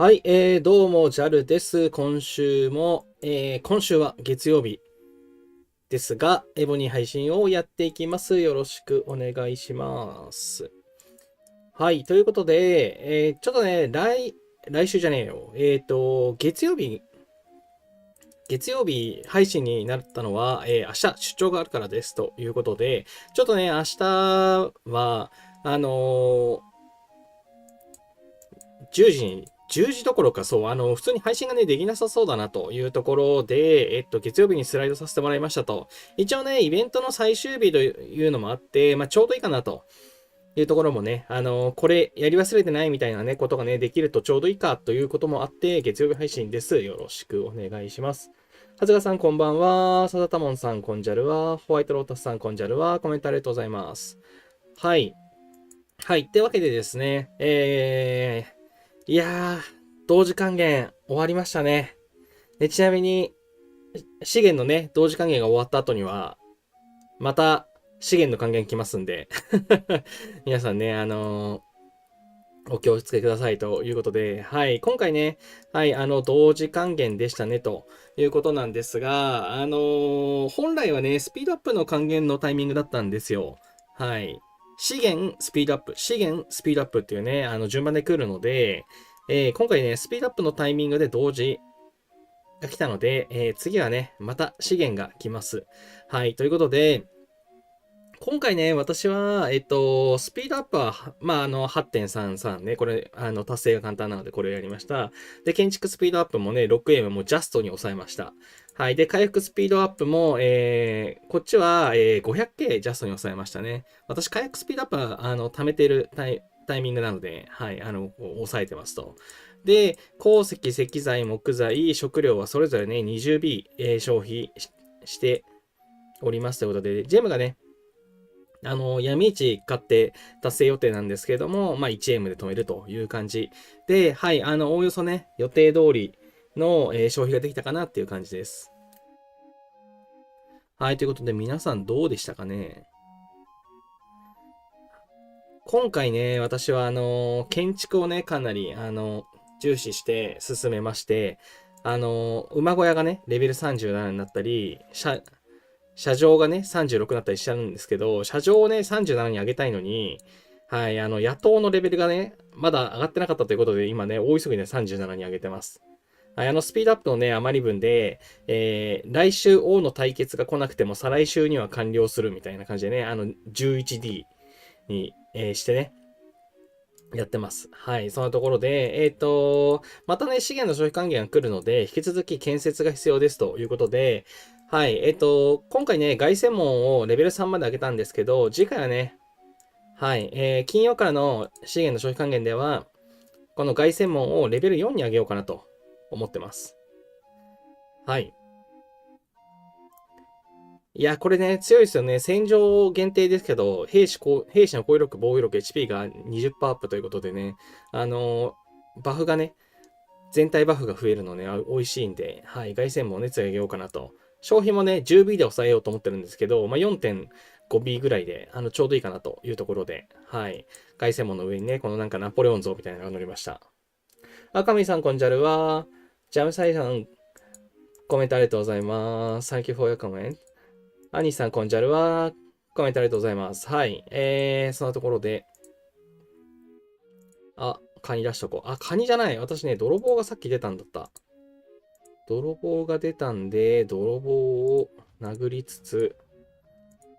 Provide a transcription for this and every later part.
はい、どうも、JAL です。今週は月曜日ですが、エボに配信をやっていきます。よろしくお願いします。はい、ということで、ちょっとね、来週じゃねえよ。月曜日配信になったのは、明日出張があるからですということで、ちょっとね、明日は、あのー10時に、10時どころか、そう、普通に配信がね、できなさそうだなというところで、月曜日にスライドさせてもらいましたと。一応ね、イベントの最終日というのもあって、ちょうどいいかなというところもね、これやり忘れてないみたいなね、ことがね、できるとちょうどいいかということもあって、月曜日配信です。よろしくお願いします。はずがさんこんばんは。サダタモンさんこんじゃるは。ホワイトロータスさんこんじゃるは。コメントありがとうございます。はい。はい。ってわけでですね、いやー、同時還元終わりましたね。で、ちなみに、資源のね、同時還元が終わった後には、また資源の還元来ますんで皆さんね、お気をつけくださいということで、はい、今回ね、はい、同時還元でしたねということなんですが、本来はね、スピードアップの還元のタイミングだったんですよ。はい。資源、スピードアップ、資源、スピードアップっていうね、順番で来るので、今回ね、スピードアップのタイミングで同時が来たので、次はね、また資源が来ます。はい、ということで、今回ね、私は、スピードアップは、8.33ね、これ、達成が簡単なので、これをやりました。で、建築スピードアップもね、6M もジャストに抑えました。はい。で、回復スピードアップも、こっちは、500K ジャストに抑えましたね。私、回復スピードアップは、貯めているタイミングなので、はい、抑えてますと。で、鉱石、石材、木材、食料はそれぞれね、20B、消費しておりますということで、ジェムがね、闇市買って達成予定なんですけれども、1M で止めるという感じで、はい、おおよそね、予定通りの、消費ができたかなっていう感じです。はい、ということで皆さんどうでしたかね。今回ね、私は建築をね、かなり重視して進めまして、馬小屋がね、レベル37になったり、車上がね、36になったりしちゃうんですけど、車上をね、37に上げたいのに、はい、野党のレベルがね、まだ上がってなかったということで、今ね、大急ぎで37に上げてます。はい、スピードアップのね、余り分で、来週王の対決が来なくても、再来週には完了するみたいな感じでね、11D に、してね、やってます。はい。そんなところで、またね、資源の消費還元が来るので、引き続き建設が必要ですということで、はい。今回ね、凱旋門をレベル3まで上げたんですけど、次回はね、はい。金曜からの資源の消費還元では、この凱旋門をレベル4に上げようかなと思ってます。はい。いや、これね、強いですよね。戦場限定ですけど、兵士の攻撃力、防御力、HP が20%アップということでね、バフがね、全体バフが増えるのね、美味しいんで、はい、凱旋門を熱上げようかなと。消費もね、10B で抑えようと思ってるんですけど、4.5B ぐらいで、ちょうどいいかなというところで、はい。凱旋門の上にね、このなんかナポレオン像みたいなのが乗りました。赤見さん、こんじゃるは、ジャムサイさん、コメントありがとうございます。Thank you for your comment. アニさん、こんじゃるは、コメントありがとうございます。はい。そんなところで、カニ出しとこう。カニじゃない。私ね、泥棒がさっき出たんだった。泥棒が出たんで、泥棒を殴りつつ、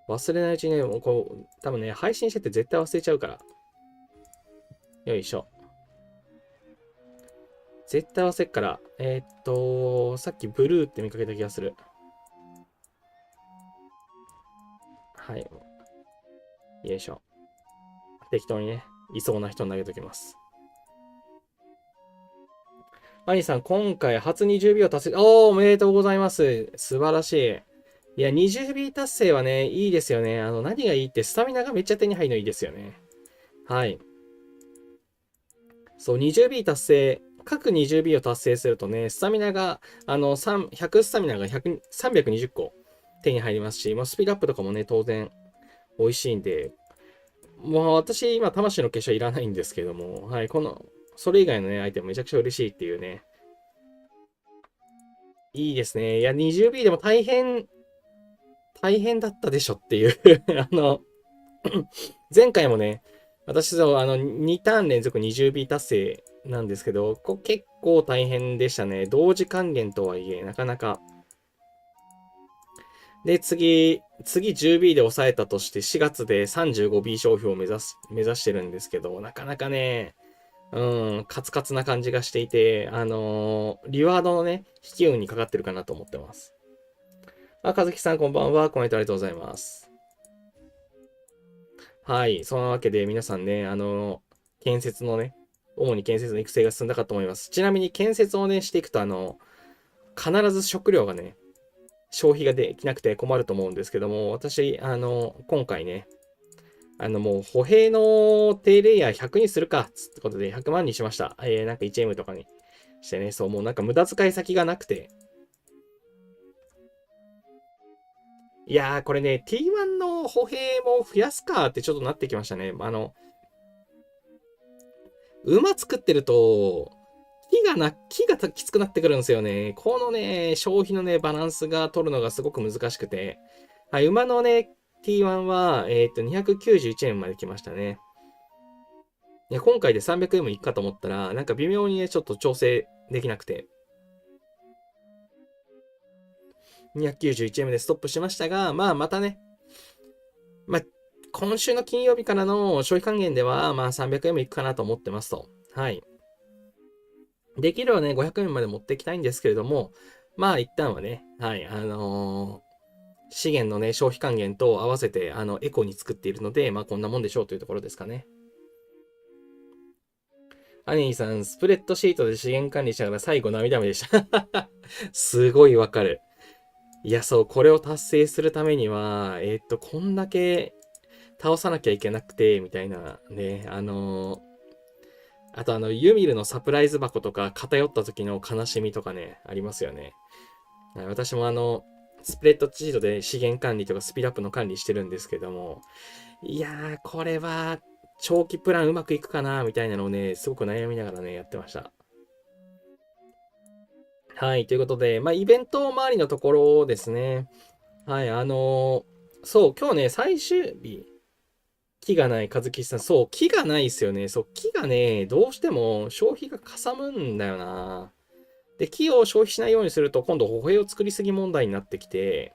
忘れないうちにね、もう多分ね、配信してて絶対忘れちゃうから。よいしょ。絶対忘れっから。さっきブルーって見かけた気がする。はい。よいしょ。適当にね、いそうな人に投げときます。アニさん、今回初20秒達成。おめでとうございます。素晴らしい。いや、20秒達成はね、いいですよね。何がいいって、スタミナがめっちゃ手に入るのいいですよね。はい。そう、20B 達成、各 20B を達成するとね、スタミナが、100スタミナが320個手に入りますし、スピードアップとかもね、当然美味しいんで、もう私、今、魂の結晶いらないんですけども、はい、この、それ以外のね、アイテムめちゃくちゃ嬉しいっていうね。いいですね。いや、20B でも大変だったでしょっていう前回もね、私そう、2ターン連続 20B 達成なんですけど、結構大変でしたね。同時還元とはいえ、なかなか。で、次 10B で抑えたとして4月で 35B 消費を目指してるんですけど、なかなかね、カツカツな感じがしていて、リワードのね、引き運にかかってるかなと思ってます。あ、かずきさんこんばんは。コメントありがとうございます。はい。そのわけで皆さんね、建設のね、主に建設の育成が進んだかと思います。ちなみに建設をね、していくと、必ず食料がね、消費ができなくて困ると思うんですけども、私、今回ね、もう歩兵の低レイヤー100にするか、つってことで100万にしました。なんか 1M とかにしてね、そう、もうなんか無駄遣い先がなくて。いやー、これね、T1 の歩兵も増やすかってちょっとなってきましたね。馬作ってると、木がきつくなってくるんですよね。このね、消費のね、バランスが取るのがすごく難しくて。はい、馬のね、T1 は、291円まで来ましたね。いや、今回で 300M いくかと思ったら、なんか微妙にね、ちょっと調整できなくて。291M でストップしましたが、まあ、またね、まあ、今週の金曜日からの消費還元では、まあ、300M いくかなと思ってますと。はい。できればね、500円まで持っていきたいんですけれども、まあ一旦はね、はい、資源のね、消費還元と合わせて、エコに作っているので、まあこんなもんでしょうというところですかね。アニーさん、スプレッドシートで資源管理しながら最後涙目でした。すごいわかる。いや、そう、これを達成するためには、こんだけ倒さなきゃいけなくて、みたいなね、あとユミルのサプライズ箱とか偏った時の悲しみとかね、ありますよね。私もスプレッドシートで資源管理とかスピラップの管理してるんですけども、いやー、これは長期プランうまくいくかなみたいなのをね、すごく悩みながらね、やってました。はい、ということで、まあ、イベント周りのところですね。はい、そう、今日ね、最終日、木がない、和樹さん、そう、木がないですよね。そう、木がね、どうしても消費がかさむんだよな。で、木を消費しないようにすると、今度歩兵を作りすぎ問題になってきて、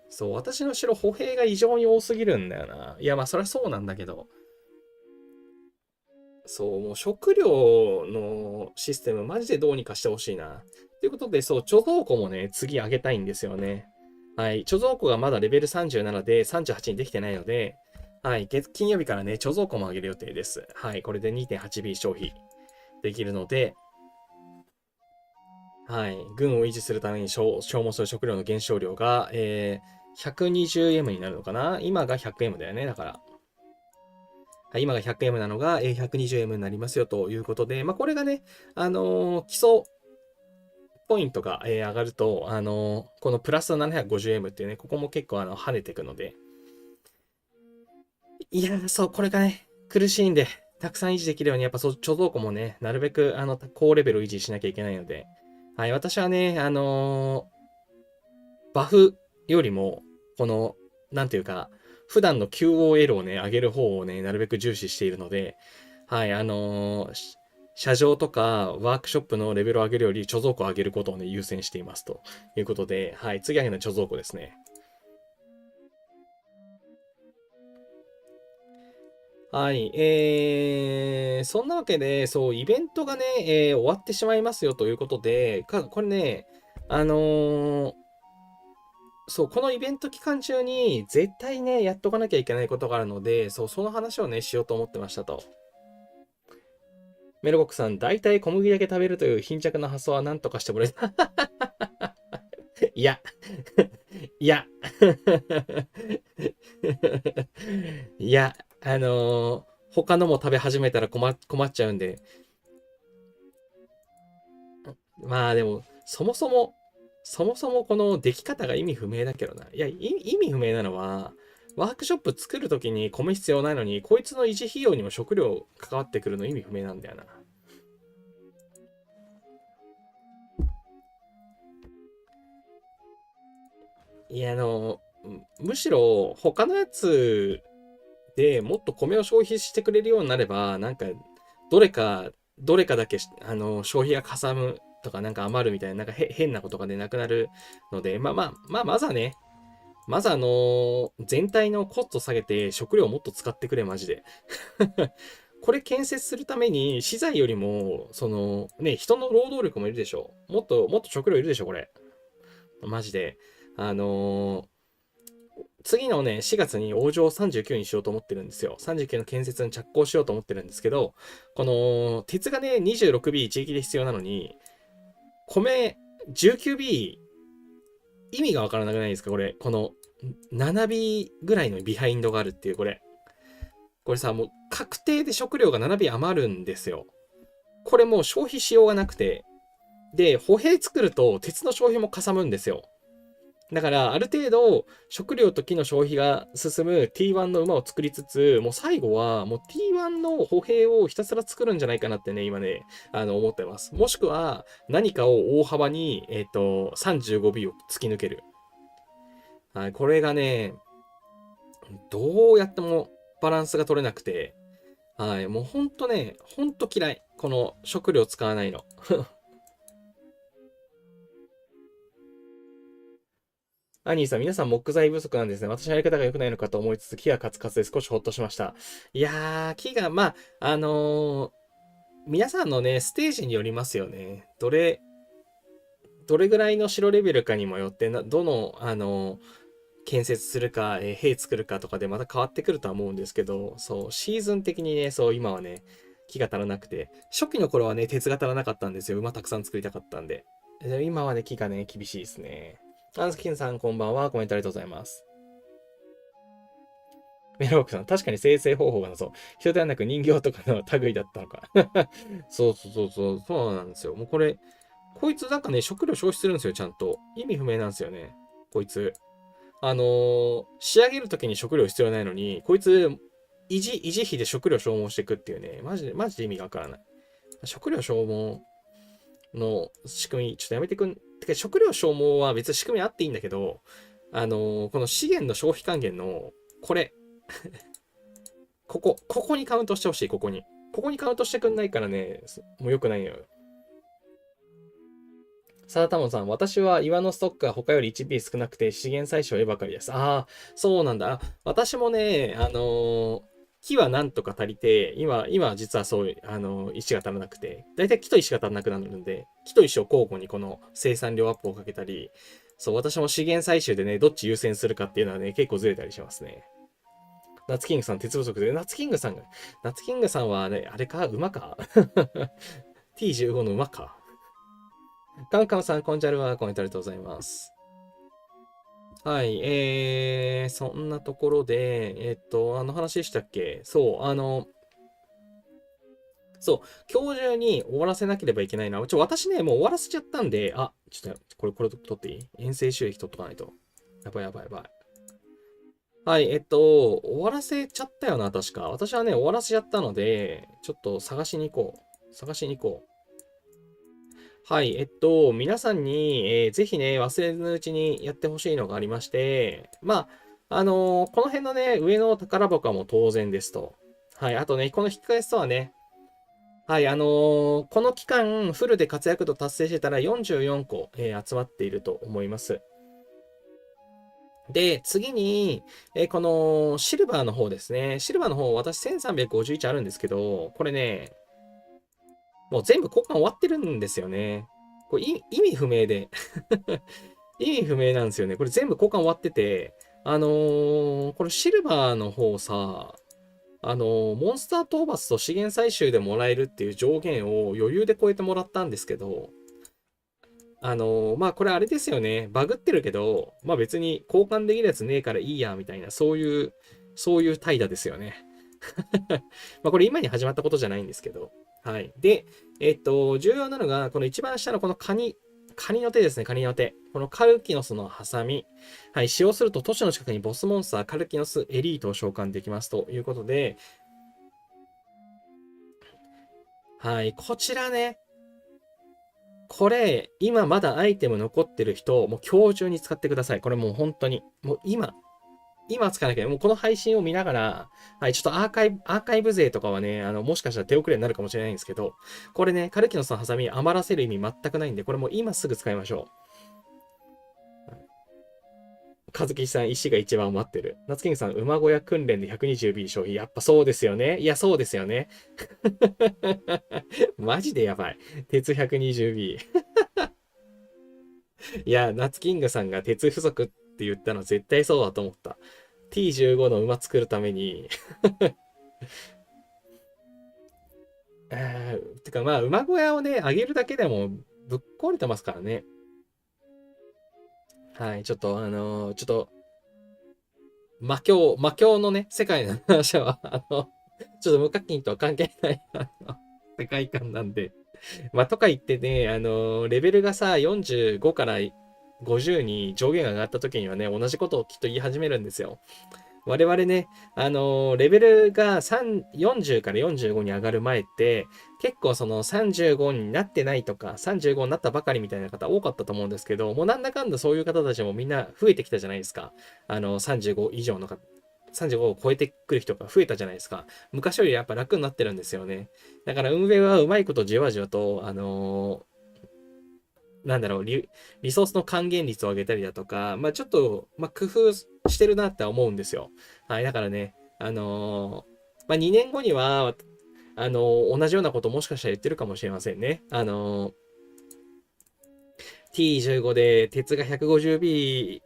そう、私の城歩兵が異常に多すぎるんだよな。いや、まあ、そりゃそうなんだけど、そう、もう食料のシステム、マジでどうにかしてほしいな。ということで、そう、貯蔵庫もね、次上げたいんですよね。はい、貯蔵庫がまだレベル37で38にできてないので、はい、金曜日からね、貯蔵庫も上げる予定です。はい、これで 2.8B 消費できるので、はい。軍を維持するために消耗する食料の減少量が、120M になるのかな。今が 100M だよね。だから。はい、今が 100M なのが、120M になりますよということで、まあ、これがね、基礎ポイントが、上がると、このプラス 750M っていうね、ここも結構跳ねていくので、いやー、そう、これがね、苦しいんで、たくさん維持できるように、やっぱ貯蔵庫もね、なるべく、高レベルを維持しなきゃいけないので、はい、私はね、バフよりも、この、なんていうか、普段の QOL をね、上げる方をね、なるべく重視しているので、はい、車上とかワークショップのレベルを上げるより貯蔵庫を上げることをね、優先していますということで、はい、次上げるのは貯蔵庫ですね。はい。そんなわけで、そう、イベントがね、終わってしまいますよということで、これね、あのーそう、このイベント期間中に絶対ね、やっとかなきゃいけないことがあるので、そう、その話をね、しようと思ってましたと。メルコックさん、大体小麦だけ食べるという貧弱な発想は何とかしてもらえた。いや、いや、いや、他のも食べ始めたら困っちゃうんで、まあでも、そもそもこの出来方が意味不明だけどな。いや、意味不明なのは、ワークショップ作るときに米必要ないのに、こいつの維持費用にも食料関わってくるの意味不明なんだよな。いや、むしろ他のやつでもっと米を消費してくれるようになれば、なんか、どれか、どれかだけ消費がかさむとか、なんか余るみたいな、なんか変なことがね、なくなるので、まずはね、まず全体のコスト下げて食料をもっと使ってくれ、マジで。これ建設するために資材よりも、人の労働力もいるでしょ。もっと食料いるでしょ、これ。マジで。あのー次のね、4月に王城39にしようと思ってるんですよ。39の建設に着工しようと思ってるんですけど、この、鉄がね、26B 地域で必要なのに、米 19B 意味がわからなくないですかこれ。この 7B ぐらいのビハインドがあるっていう、これ。これさ、もう確定で食料が 7B 余るんですよ。これもう消費しようがなくて。で、歩兵作ると鉄の消費もかさむんですよ。だから、ある程度、食料と木の消費が進む T1 の馬を作りつつ、もう最後は、もう T1 の歩兵をひたすら作るんじゃないかなってね、今ね、思ってます。もしくは、何かを大幅に、35尾を突き抜ける。はい、これがね、どうやってもバランスが取れなくて、はい、もうほんとね、ほんと嫌い。この食料使わないの。アニーさん、皆さん木材不足なんですね。私のやり方が良くないのかと思いつつ、木がカツカツで少しほっとしました。いやー、木が、皆さんのね、ステージによりますよね。どれぐらいの城レベルかにもよって、どの、建設するか、兵作るかとかでまた変わってくるとは思うんですけど、そう、シーズン的にね、そう、今はね、木が足らなくて、初期の頃はね、鉄が足らなかったんですよ。馬たくさん作りたかったんで。今はね、木がね、厳しいですね。アンスキンさん、こんばんは。コメントありがとうございます。メロークさん、確かに生成方法がなそう。人ではなく人形とかの類だったのか。そうなんですよ。もうこれ、こいつなんかね、食料消費するんですよ、ちゃんと。意味不明なんですよね。こいつ。仕上げるときに食料必要ないのに、こいつ、維持費で食料消耗していくっていうね、マジで意味がわからない。食料消耗の仕組み、ちょっとやめてくん、てか食料消耗は別に仕組みあっていいんだけど、この資源の消費還元の、これ、ここにカウントしてほしい、ここに。ここにカウントしてくんないからね、もう良くないのよ。サダタモンさん、私は岩のストックが他より 1P 少なくて資源採取絵ばかりです。ああ、そうなんだ。私もね、木はなんとか足りて、今実はそう、石が足らなくて、だいたい木と石が足らなくなるので、木と石を交互にこの生産量アップをかけたり、そう、私も資源採集でね、どっち優先するかっていうのはね、結構ずれたりしますね。ナツキングさん、鉄不足で、ナツキングさんはね、あれか馬かT15 の馬かカンカンさん、こんちゃるはコメントありがとうございます。はい、そんなところで、話でしたっけそう、そう、今日中に終わらせなければいけないな。私ね、もう終わらせちゃったんで、ちょっと、これ取っていい遠征収益取っとかないと。やばい。はい、終わらせちゃったよな、確か。私はね、終わらせちゃったので、ちょっと探しに行こう。探しに行こう。はい、皆さんに、ぜひね、忘れずのうちにやってほしいのがありまして、この辺のね、上の宝箱も当然ですと。はい、あとね、この引き返すとはね、はい、この期間、フルで活躍度達成してたら44個、集まっていると思います。で、次に、このシルバーの方ですね。シルバーの方、私1351あるんですけど、これね、もう全部交換終わってるんですよね。これ意味不明で意味不明なんですよね。これ全部交換終わってて、これシルバーの方さ、モンスター討伐と資源採集でもらえるっていう上限を余裕で超えてもらったんですけど、これあれですよね。バグってるけど、別に交換できるやつねえからいいや、みたいな、そういう怠惰ですよね。これ今に始まったことじゃないんですけど。はい。で、重要なのが、この一番下のこのカニの手ですね、カニの手。このカルキノスのハサミ。はい。使用すると都市の近くにボスモンスター、カルキノスエリートを召喚できますということで、はい。こちらね、これ、今まだアイテム残ってる人、もう今日中に使ってください。これもう本当に。もう今使わなきゃ、もうこの配信を見ながら、はい、ちょっとアーカイブ勢とかはね、もしかしたら手遅れになるかもしれないんですけど、これね、カルキノスのハサミ余らせる意味全くないんで、これもう今すぐ使いましょう。和樹さん、石が一番余ってる。夏キングさん、馬小屋訓練で 120B 消費。やっぱそうですよね。いや、そうですよね。マジでやばい。鉄 120B。いや、夏キングさんが鉄不足って言ったの絶対そうだと思った。T15 の馬作るためにてかまあ、馬小屋をね、上げるだけでもぶっ壊れてますからね。はい、ちょっとちょっと、魔境のね、世界の話は、ちょっと無課金とは関係ない、世界観なんで。まあ、とか言ってね、レベルがさ、45から50に上限が上がった時にはね、同じことをきっと言い始めるんですよ。我々ね、レベルが40から45に上がる前って、結構その35になってないとか、35になったばかりみたいな方多かったと思うんですけど、もうなんだかんだそういう方たちもみんな増えてきたじゃないですか。35以上の方、35を超えてくる人が増えたじゃないですか。昔よりやっぱ楽になってるんですよね。だから運営はうまいことじわじわと、なんだろう、リソースの還元率を上げたりだとか、まあちょっと、まあ工夫してるなって思うんですよ。はい、だからね、まあ2年後には、同じようなこともしかしたら言ってるかもしれませんね。T15 で鉄が 150B、い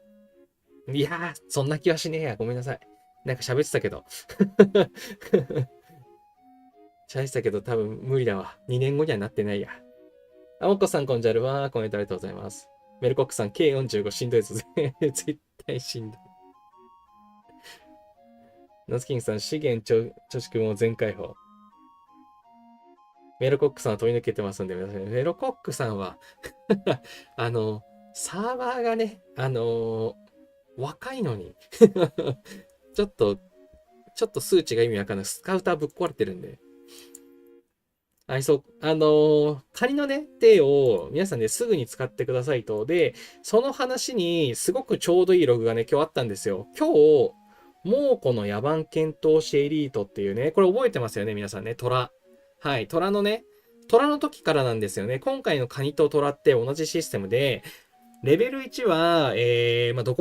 やー、そんな気はしねえや。ごめんなさい。なんか喋ってたけど。喋ってたけど多分無理だわ。2年後にはなってないや。あ、もこさん、こんじゃるわ。コメントありがとうございます。メルコックさん、K45 しんどいです。絶対しんどい。ナスキングさん、資源貯蓄も全開放。メルコックさんは飛び抜けてますんで、皆さん、メルコックさんはあの、サーバーがね、若いのにちょっと、ちょっと数値が意味わかんない。スカウターぶっ壊れてるんで。はい、そう、仮のね、手を皆さんね、すぐに使ってくださいと。で、その話にすごくちょうどいいログがね、今日あったんですよ。今日、猛虎の野蛮検討士エリートっていうね、これ覚えてますよね、皆さんね、虎。はい、虎のね、虎の時からなんですよね。今回のカニと虎って同じシステムで、レベル1は、まあ、ど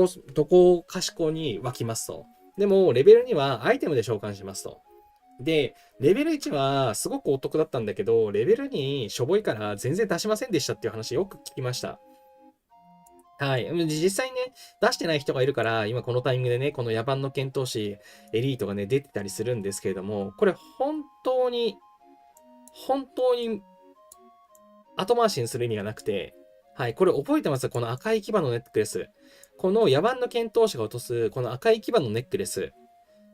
こかしこに湧きますと。でも、レベル2はアイテムで召喚しますと。で、レベル1はすごくお得だったんだけど、レベル2しょぼいから全然出しませんでしたっていう話よく聞きました。はい。実際ね、出してない人がいるから、今このタイミングでね、この野蛮の検討士エリートがね、出てたりするんですけれども、これ本当に後回しにする意味がなくて、はい。これ覚えてます？この赤い牙のネックレス。この野蛮の検討士が落とす、この赤い牙のネックレス。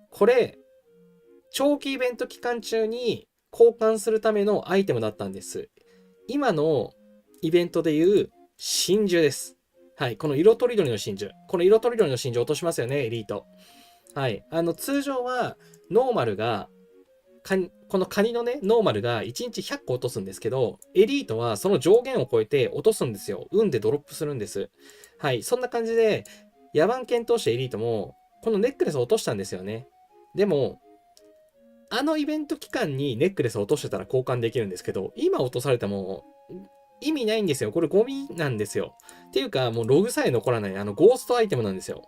これ、長期イベント期間中に交換するためのアイテムだったんです。今のイベントでいう真珠です。はい。この色とりどりの真珠。この色とりどりの真珠落としますよね、エリート。はい。通常は、ノーマルが、このカニのね、ノーマルが1日100個落とすんですけど、エリートはその上限を超えて落とすんですよ。運でドロップするんです。はい。そんな感じで、野蛮検討士エリートも、このネックレスを落としたんですよね。でも、あのイベント期間にネックレスを落としてたら交換できるんですけど、今落とされても意味ないんですよ。これゴミなんですよ。っていうか、もうログさえ残らない、ゴーストアイテムなんですよ。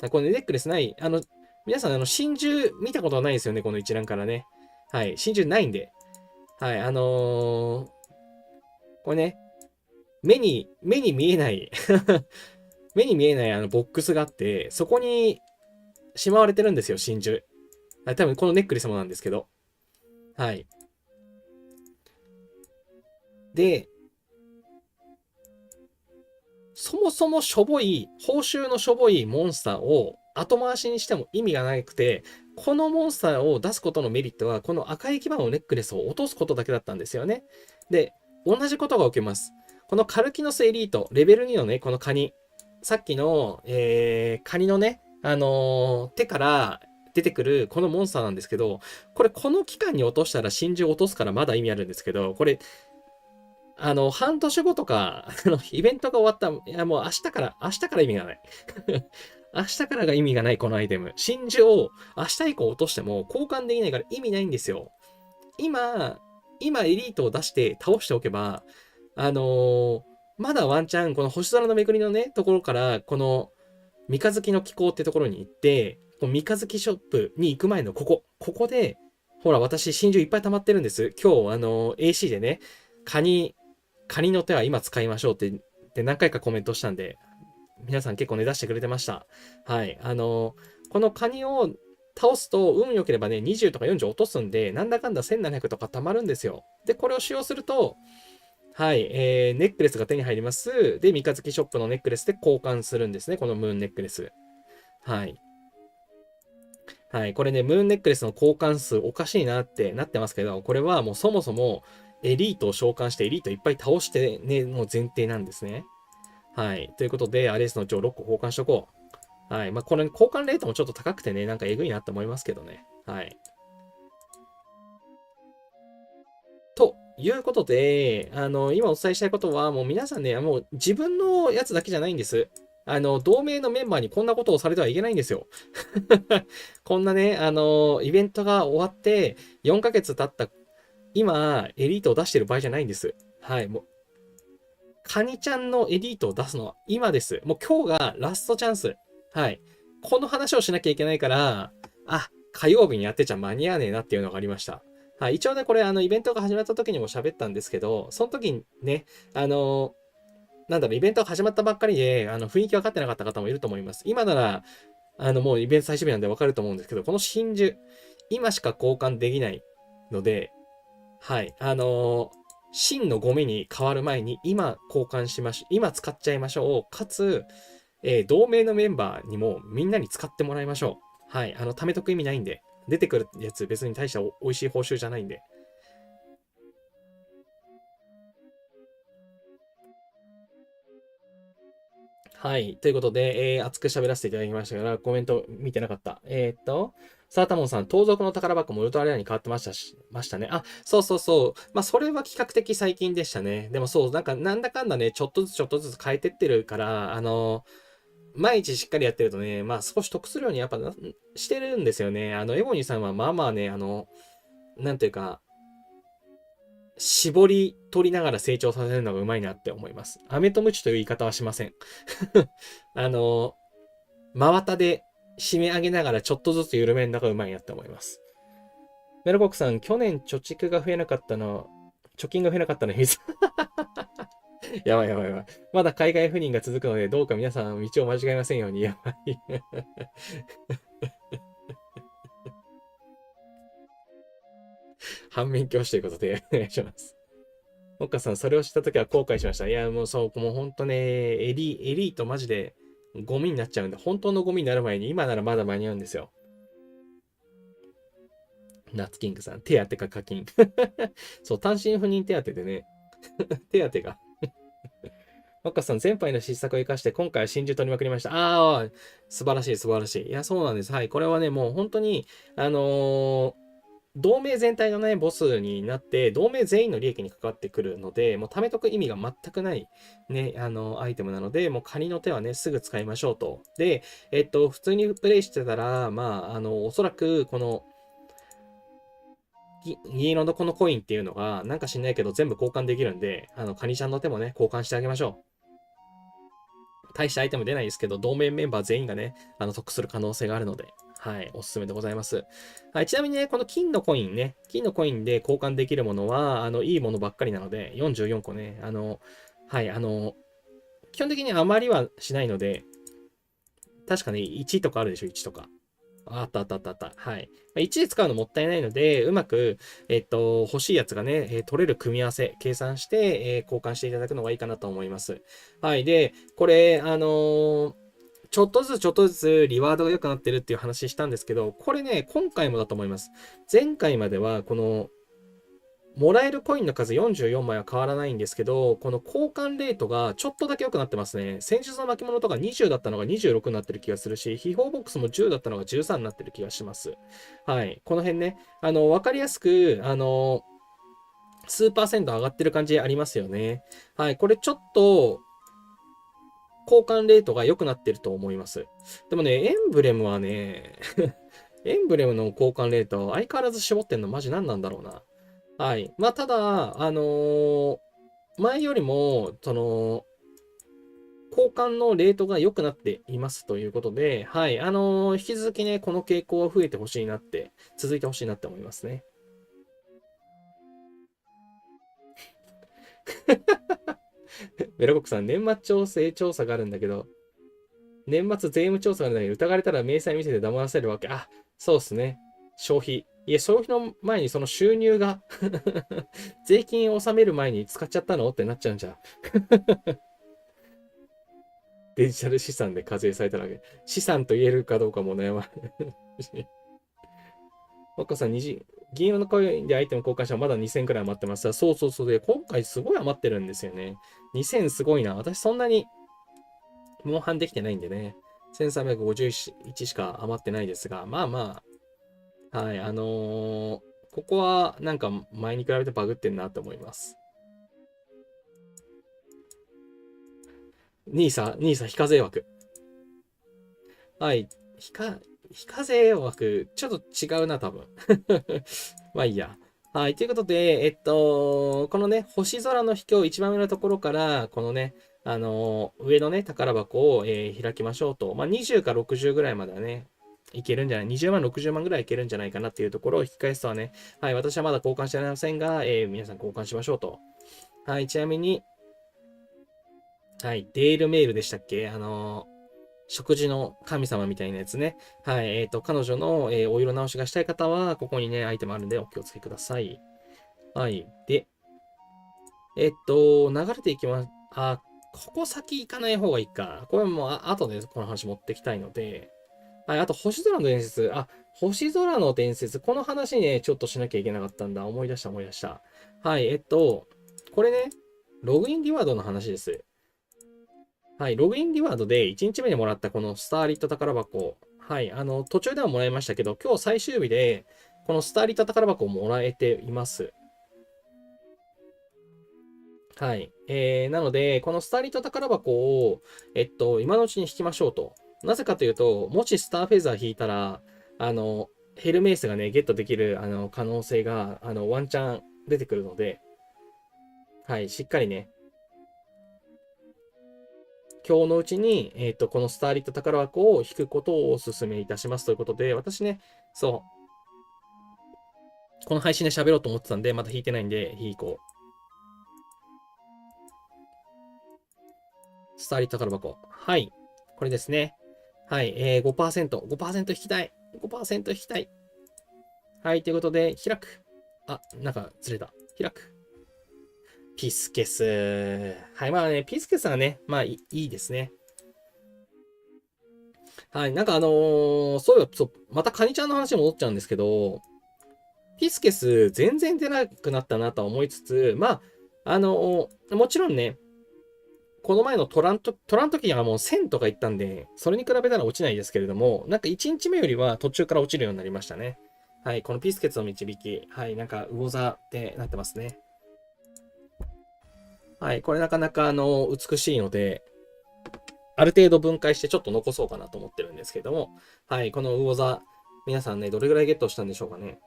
これネックレスない、皆さん、真珠見たことはないですよね、この一覧からね。はい、真珠ないんで。はい、これね、目に見えない目に見えないボックスがあって、そこにしまわれてるんですよ、真珠。多分このネックレスもなんですけど。はい。で、そもそも報酬のしょぼいモンスターを後回しにしても意味がなくて、このモンスターを出すことのメリットは、この赤い基盤のネックレスを落とすことだけだったんですよね。で、同じことが起きます。このカルキノスエリート、レベル2のね、このカニ。さっきの、カニのね、手から出てくるこのモンスターなんですけど、これこの期間に落としたら真珠を落とすからまだ意味あるんですけど、これ半年後とか、イベントが終わった、いや、もう明日から意味がない。明日からが意味がない、このアイテム。真珠を明日以降落としても交換できないから意味ないんですよ。今、今エリートを出して倒しておけば、あのーまだワンチャン、この星空のめくりのね、ところから、この、三日月の気候ってところに行って、この三日月ショップに行く前のここで、ほら、私、真珠いっぱい溜まってるんです。今日、AC でね、カニ、カニの手は今使いましょうって何回かコメントしたんで、皆さん結構ね、出してくれてました。はい。このカニを倒すと、運良ければね、20とか40落とすんで、なんだかんだ1700とか溜まるんですよ。で、これを使用すると、はい、ネックレスが手に入ります。で、三日月ショップのネックレスで交換するんですね。このムーンネックレス。はい。はい。これね、ムーンネックレスの交換数おかしいなってなってますけど、これはもうそもそもエリートを召喚してエリートいっぱい倒してね、の前提なんですね。はい。ということで、アレスの蝶6個交換しとこう。はい。まあ、これ交換レートもちょっと高くてね、なんかえぐいなって思いますけどね。はい。ということで、今お伝えしたいことは、もう皆さんね、もう自分のやつだけじゃないんです。同盟のメンバーにこんなことをされてはいけないんですよ。こんなね、イベントが終わって4ヶ月経った今、エリートを出してる場合じゃないんです。はい。もう、カニちゃんのエリートを出すのは今です。もう今日がラストチャンス。はい。この話をしなきゃいけないから、あ、火曜日にやってちゃ間に合わねえなっていうのがありました。はい。一応ね、これ、イベントが始まった時にも喋ったんですけど、その時にね、あのなんだろう、イベントが始まったばっかりで、雰囲気分かってなかった方もいると思います。今なら、もうイベント最終日なんで分かると思うんですけど、この真珠、今しか交換できないので、はい。真のゴミに変わる前に今交換しましょう。今使っちゃいましょう。かつ、同盟のメンバーにもみんなに使ってもらいましょう。はい。貯めとく意味ないんで。出てくるやつ別に大した美味しい報酬じゃないんで。はい。ということで、熱く喋らせていただきましたが、コメント見てなかった。サータモンさん、盗賊の宝箱もウルトラレアに変わってましたね。あ、そうそうそう。まあ、それは比較的最近でしたね。でもそう、なんか、なんだかんだね、ちょっとずつ変えてってるから、毎日しっかりやってるとね、まあ、少し得するようにやっぱしてるんですよね。エボニーさんはまあまあね、なんていうか、絞り取りながら成長させるのがうまいなって思います。飴とムチという言い方はしません。あの、真綿で締め上げながらちょっとずつ緩めるのがうまいなって思います。メロコクさん、去年貯金が増えなかったの秘密。やばいやばいやばい。まだ海外赴任が続くので、どうか皆さん道を間違えませんように。やばい。反面教師ということでお願いします。モッカさん、それを知ったときは後悔しました。いや、もうそう、もうほんとね、エリートマジでゴミになっちゃうんで、本当のゴミになる前に今ならまだ間に合うんですよ。ナッツキングさん、手当か課金。そう、単身赴任手当でね、手当が。モッカさん、前回の失策を生かして、今回は真珠取りまくりました。ああ、素晴らしい、素晴らしい。いや、そうなんです。はい。これはね、もう本当に、あのー同盟全体のね、ボスになって、同盟全員の利益に関わってくるので、もう貯めとく意味が全くない、ね、アイテムなので、もう仮の手はね、すぐ使いましょうと。で、普通にプレイしてたら、まあ、おそらく、この、銀色のこのコインっていうのが、なんか知んないけど、全部交換できるんで、カニちゃんの手もね、交換してあげましょう。大したアイテム出ないですけど、同盟メンバー全員がね、得する可能性があるので、はい、おすすめでございます。はい、ちなみにね、この金のコインね、金のコインで交換できるものは、いいものばっかりなので、44個ね、はい、基本的にあまりはしないので、確かに1とかあるでしょ、1とか。あったあったあったあった。はい。1で使うのもったいないので、うまく、欲しいやつがね、取れる組み合わせ、計算して、交換していただくのがいいかなと思います。はい。で、これ、ちょっとずつちょっとずつリワードが良くなってるっていう話したんですけど、これね、今回もだと思います。前回までは、この、もらえるコインの数44枚は変わらないんですけど、この交換レートがちょっとだけ良くなってますね。戦術の巻物とか20だったのが26になってる気がするし、秘宝ボックスも10だったのが13になってる気がします。はい。この辺ね、わかりやすく、数パーセント上がってる感じありますよね。はい。これちょっと、交換レートが良くなってると思います。でもね、エンブレムはね、エンブレムの交換レート、相変わらず絞ってんのマジ何なんだろうな。はい。まあ、ただ、前よりも、交換のレートが良くなっていますということで、はい。引き続きね、この傾向は増えてほしいなって、続いてほしいなって思いますね。ベラコックさん、年末調整調査があるんだけど、年末税務調査があるのに疑われたら明細見せて騙せるわけ。あ、そうっすね。消費。いや、消費の前にその収入が税金を納める前に使っちゃったのってなっちゃうんじゃん。デジタル資産で課税されたわけ。資産と言えるかどうかも悩まない。マッカさん、銀色のコインでアイテム交換したらまだ2000くらい余ってます。そうそうそう。で、今回すごい余ってるんですよね。2000すごいな。私そんなにモンハンできてないんでね。1351しか余ってないですが、まあまあ、はい、ここはなんか前に比べてバグってんなと思います。ニーサ非課税枠。はい、非課税枠、ちょっと違うな、多分。まあいいや。はい。ということで、このね、星空の秘境一番上のところから、このね、上のね、宝箱を、開きましょうと。まあ、20か60ぐらいまではね、いけるんじゃない ?20 万、60万ぐらいいけるんじゃないかなっていうところを引き返すとはね、はい。私はまだ交換してありませんが、皆さん交換しましょうと。はい。ちなみに、はい。デールメールでしたっけ食事の神様みたいなやつね。はい。彼女の、お色直しがしたい方は、ここにね、アイテムあるんでお気をつけください。はい。で、流れていきます。あ、ここ先行かない方がいいか。これも後でこの話持ってきたいので。はい、あと、星空の伝説。あ、星空の伝説。この話ね、ちょっとしなきゃいけなかったんだ。思い出した、思い出した。はい、これね、ログインリワードの話です。はい、ログインリワードで1日目にもらったこのスターリット宝箱。はい、途中ではもらいましたけど、今日最終日で、このスターリット宝箱をもらえています。はい。なので、このスターリット宝箱を、今のうちに引きましょうと。なぜかというと、もしスターフェザー引いたら、ヘルメイスがね、ゲットできる、可能性が、ワンチャン出てくるので、はい、しっかりね、今日のうちに、このスターリット宝箱を引くことをお勧めいたしますということで、私ね、そう、この配信で喋ろうと思ってたんで、まだ引いてないんで、引こう。スターリット宝箱。はい。これですね。はい。5%。5%引きたい。5%引きたい。はい。ということで、開く。あ、なんかずれた。開く。ピスケス。はい。まあね、ピスケスはね、まあいいですね。はい。なんかそういえば、またカニちゃんの話に戻っちゃうんですけど、ピスケス全然出なくなったなとは思いつつ、まあ、もちろんね、この前のトラン時はもう1000とか言ったんで、それに比べたら落ちないですけれども、なんか1日目よりは途中から落ちるようになりましたね。はい、このピスケツの導き、はい、なんか魚座ってなってますね。はい、これなかなか美しいので、ある程度分解してちょっと残そうかなと思ってるんですけども、はい、この魚座、皆さんね、どれぐらいゲットしたんでしょうかね。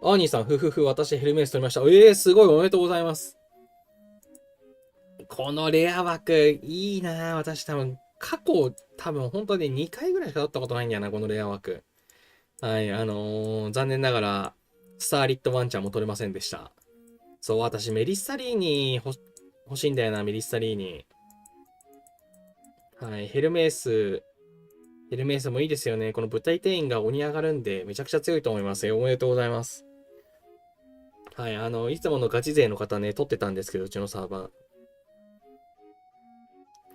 アーニーさん、私ヘルメス取りました。すごい、おめでとうございます。このレア枠、いいなぁ。私多分本当に2回ぐらいしか取ったことないんだよな、このレア枠。はい、残念ながら、スターリットワンちゃんも取れませんでした。そう、私メリッサリーニ欲しいんだよな、メリッサリーニ。はい、ヘルメースもいいですよね。この舞台定員が鬼上がるんで、めちゃくちゃ強いと思いますよ。おめでとうございます。はい、いつものガチ勢の方ね、取ってたんですけど、うちのサーバー。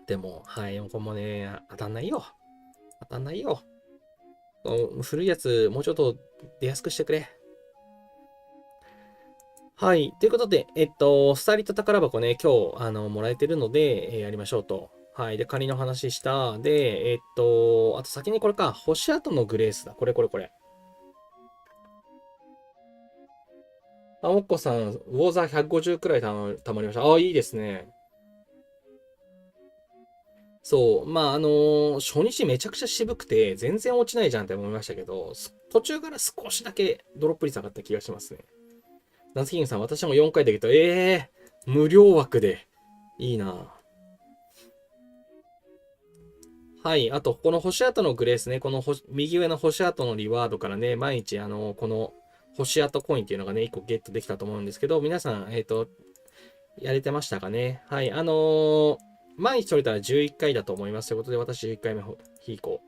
でも、はい、ここもね、当たんないよ。当たんないよ。古いやつ、もうちょっと出やすくしてくれ。はい。ということで、スターリット宝箱ね、今日、もらえてるので、やりましょうと。はい。で、仮の話した。で、あと先にこれか。星跡のグレースだ。これこれこれ。あ、もっこさん、ウォーザー150くらいたまりました。あ、いいですね。そう。まあ、初日めちゃくちゃ渋くて、全然落ちないじゃんって思いましたけど、途中から少しだけドロップ率上がった気がしますね。ナツキングさん、私も4回できた。無料枠で。いいな。はい。あと、この星跡のグレースね、この右上の星跡のリワードからね、毎日、この星跡コインっていうのがね、1個ゲットできたと思うんですけど、皆さん、やれてましたかね。はい。毎日取れたら11回だと思います。ということで、私11回目、引こう。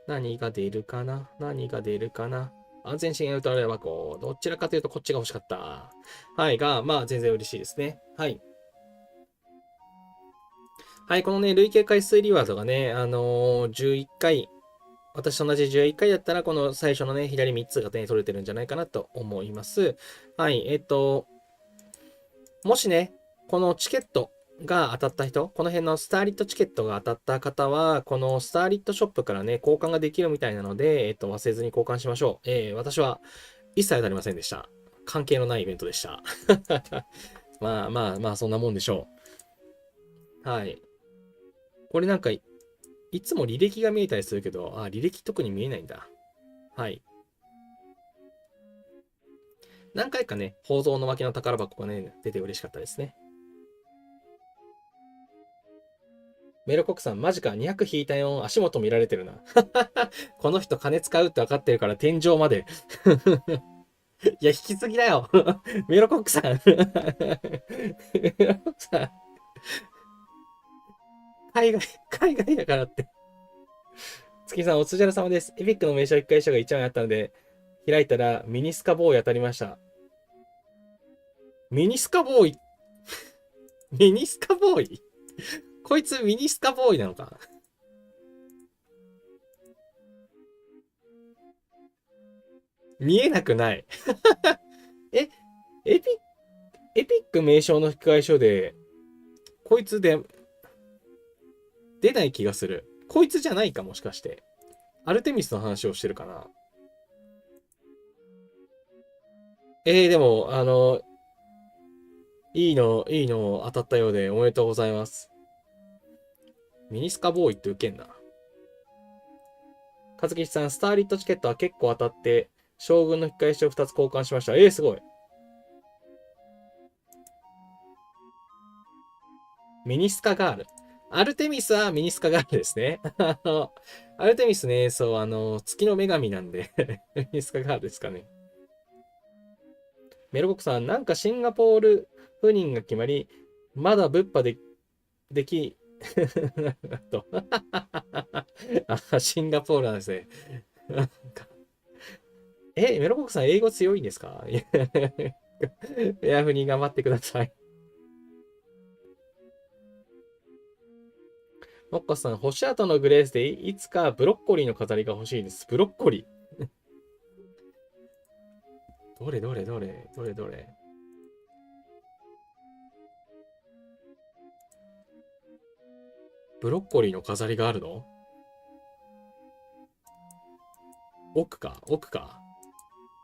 何が出るかな何が出るかな。安全資源ウルトラレア箱。どちらかというとこっちが欲しかった。はい。が、まあ全然嬉しいですね。はい。はい。このね、累計回数リワードがね、11回。私と同じ11回だったら、この最初のね、左3つがね、取れてるんじゃないかなと思います。はい。もしね、このチケットが当たった人、この辺のスターリットチケットが当たった方は、このスターリットショップからね、交換ができるみたいなので、忘れずに交換しましょう。私は一切当たりませんでした。関係のないイベントでした。まあまあまあ、そんなもんでしょう。はい。これなんかいつも履歴が見えたりするけど、履歴特に見えないんだ。はい。何回かね、宝蔵の巻の宝箱がね、出て嬉しかったですね。メロコクさん、マジか、200引いたよ。足元見られてるな。この人金使うって分かってるから天井まで。いや、引きすぎだよ。メロコックさん。メロコックさん。海外、海外だからって。月さん、お疲れ様です。エピックの名称1回書が1枚あったので、開いたらミニスカボーイ当たりました。ミニスカボーイミニスカボーイこいつミニスカボーイなのか。見えなくない。え、エピ、エピック名称の引き換え書で、こいつで出ない気がする。こいつじゃないか、もしかして。アルテミスの話をしてるかな。でも、いいの当たったようでおめでとうございます。ミニスカボーイって受けんな。和樹さん、スターリットチケットは結構当たって、将軍の引き返しを2つ交換しました。すごい。ミニスカガール。アルテミスはミニスカガールですね。アルテミスね、そう、月の女神なんでミニスカガールですかね。メロコクさん、なんかシンガポール赴任が決まり、まだ物販でき、とシンガポールなんですね。メロコクさん、英語強いんですか？いや、赴任頑張ってください。モッカさん、星跡のグレースでいつかブロッコリーの飾りが欲しいです。ブロッコリー。どれどれどれどれどれ。ブロッコリーの飾りがあるの？奥か奥か。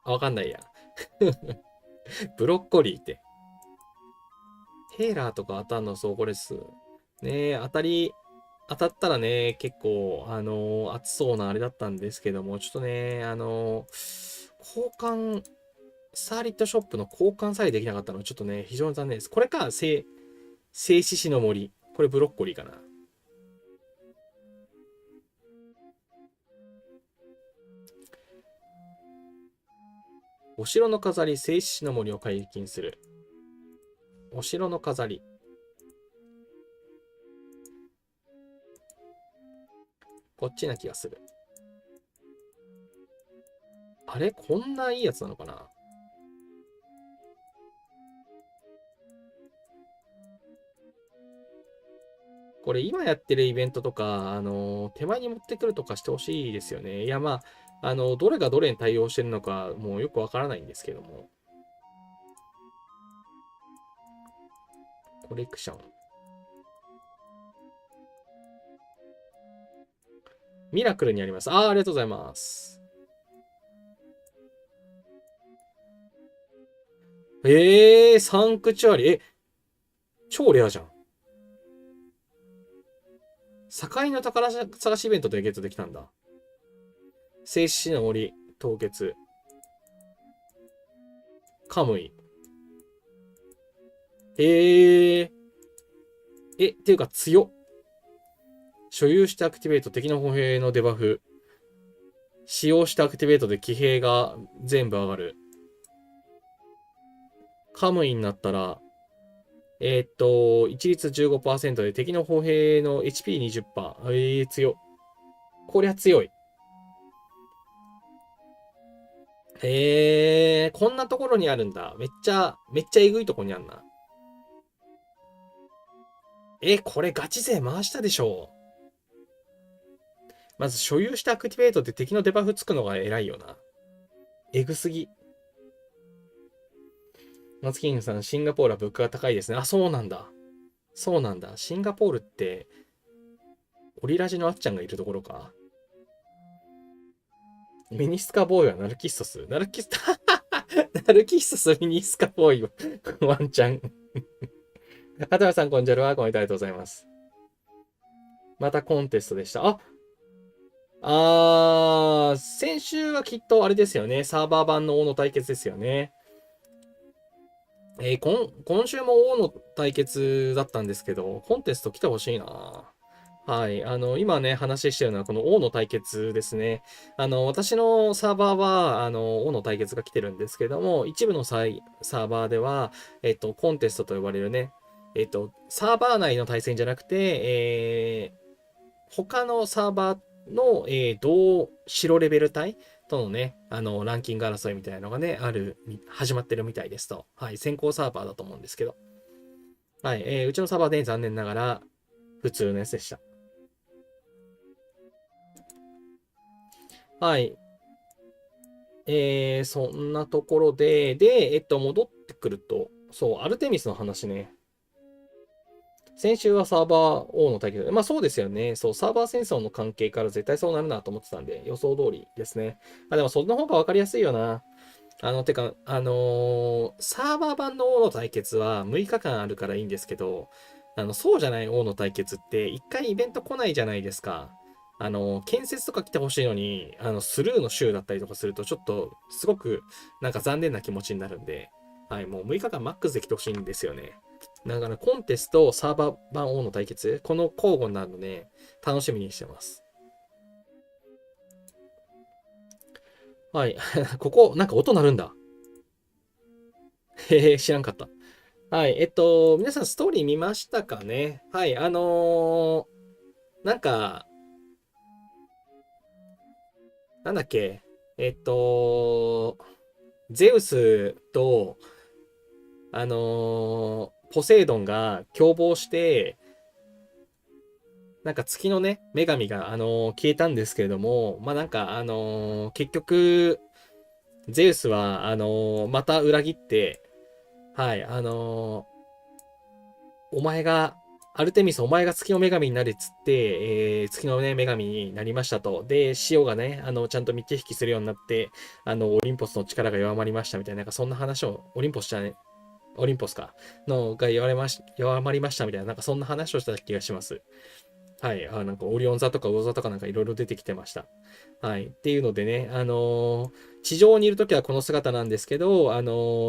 わかんないや。ブロッコリーって。ヘーラーとか当たんのそうこれっす。ねえ、当たったらね、結構、熱そうなあれだったんですけども、ちょっとね、交換、サーリットショップの交換さえできなかったのはちょっとね、非常に残念です。これか、静止死の森。これブロッコリーかな。お城の飾り、静止死の森を解禁する。お城の飾り。こっちな気がする。あれこんないいやつなのかな？これ今やってるイベントとか、手前に持ってくるとかしてほしいですよね。いや、まあ、どれがどれに対応してるのか、もうよくわからないんですけども。コレクション。ミラクルにあります。ありがとうございます。サンクチュアリ。超レアじゃん。境の宝探しイベントでゲットできたんだ。静止の森、凍結、カムイ。っていうか強っ。所有してアクティベート、敵の歩兵のデバフ。使用してアクティベートで騎兵が全部上がる。カムイになったら、一律15%で敵の歩兵の HP20%。強っ。こりゃ強い。こんなところにあるんだ。めっちゃえぐいとこにあるな。これガチ勢回したでしょ。まず所有したアクティベートで敵のデバフつくのが偉いよな。えぐすぎ。マツキングさん、シンガポールは物価が高いですね。あ、そうなんだ。そうなんだ。シンガポールって、オリラジのあっちゃんがいるところか。ミニスカボーイはナルキッソス。ナルキッソスミニスカボーイはワンチャン。はたまさん、こんにちは。コメントありがとうございます。またコンテストでした。先週はきっとあれですよね。サーバー版の王の対決ですよね。今週も王の対決だったんですけど、コンテスト来てほしいな。はい。今ね、話してるのはこの王の対決ですね。私のサーバーは、王の対決が来てるんですけども、一部のサーバーでは、コンテストと呼ばれるね、サーバー内の対戦じゃなくて、他のサーバーの、同白レベル帯とのね、ランキング争いみたいなのがね、始まってるみたいですと。はい、先行サーバーだと思うんですけど。はい、うちのサーバーで残念ながら、普通のやつでした。はい。そんなところで、戻ってくると、そう、アルテミスの話ね。先週はサーバー王の対決。まあそうですよね。そう、サーバー戦争の関係から絶対そうなるなと思ってたんで、予想通りですね。でもその方がわかりやすいよな。サーバー版の王の対決は6日間あるからいいんですけど、そうじゃない王の対決って1回イベント来ないじゃないですか。建設とか来てほしいのに、スルーの週だったりとかすると、ちょっと、すごく、なんか残念な気持ちになるんで、はい、もう6日間マックスで来てほしいんですよね。だから、コンテスト、サーバー版王の対決、この交互になるので、楽しみにしてます。はい。ここ、なんか音鳴るんだ。へへ、知らんかった。はい。皆さんストーリー見ましたかね。はい。なんか、なんだっけ。ゼウスと、ポセイドンが共謀して、なんか月のね、女神が、消えたんですけれども、まあ、なんか、結局、ゼウスは、また裏切って、はい、お前が、アルテミス、お前が月の女神になれっつって、月のね、女神になりましたと。で、シオがね、ちゃんと道引きするようになって、オリンポスの力が弱まりましたみたいな、なんかそんな話を、オリンポスか、が弱まりましたみたいな、なんかそんな話をした気がします。はい。なんかオリオン座とか魚座とかなんかいろいろ出てきてました。はい。っていうのでね、地上にいるときはこの姿なんですけど、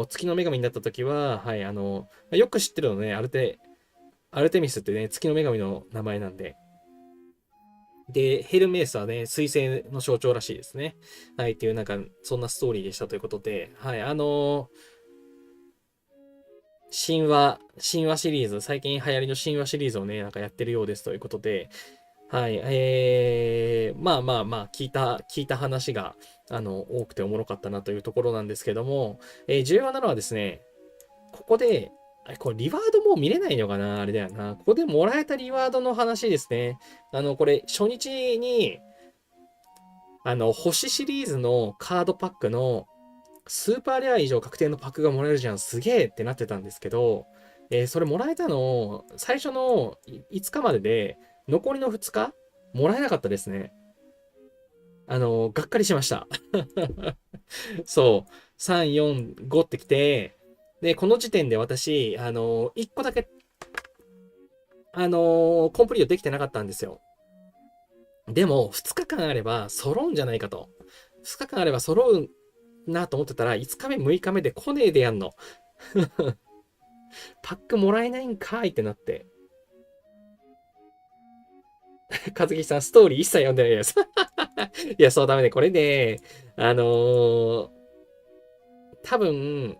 月の女神になったときは、はい、よく知ってるのね、アルテミスってね、月の女神の名前なんで。で、ヘルメースはね、水星の象徴らしいですね。はい。っていう、なんか、そんなストーリーでしたということで、はい。神話シリーズ、最近流行りの神話シリーズをね、なんかやってるようですということで、はい。まあまあまあ、聞いた話が、多くておもろかったなというところなんですけども、重要なのはですね、ここで、これリワードもう見れないのかなあれだよな。ここでもらえたリワードの話ですね。これ、初日に、星シリーズのカードパックのスーパーレア以上確定のパックがもらえるじゃん。すげえってなってたんですけど、それもらえたの、最初の5日までで、残りの2日もらえなかったですね。がっかりしました。そう、3、4、5ってきて、で、この時点で私、1個だけ、コンプリートできてなかったんですよ。でも、2日間あれば揃うんじゃないかと。2日間あれば揃うなと思ってたら、5日目、6日目で来ねえでやんの。パックもらえないんかいってなって。和樹さん、ストーリー一切読んでないです。いや、そうダメね。これね、あのー多分、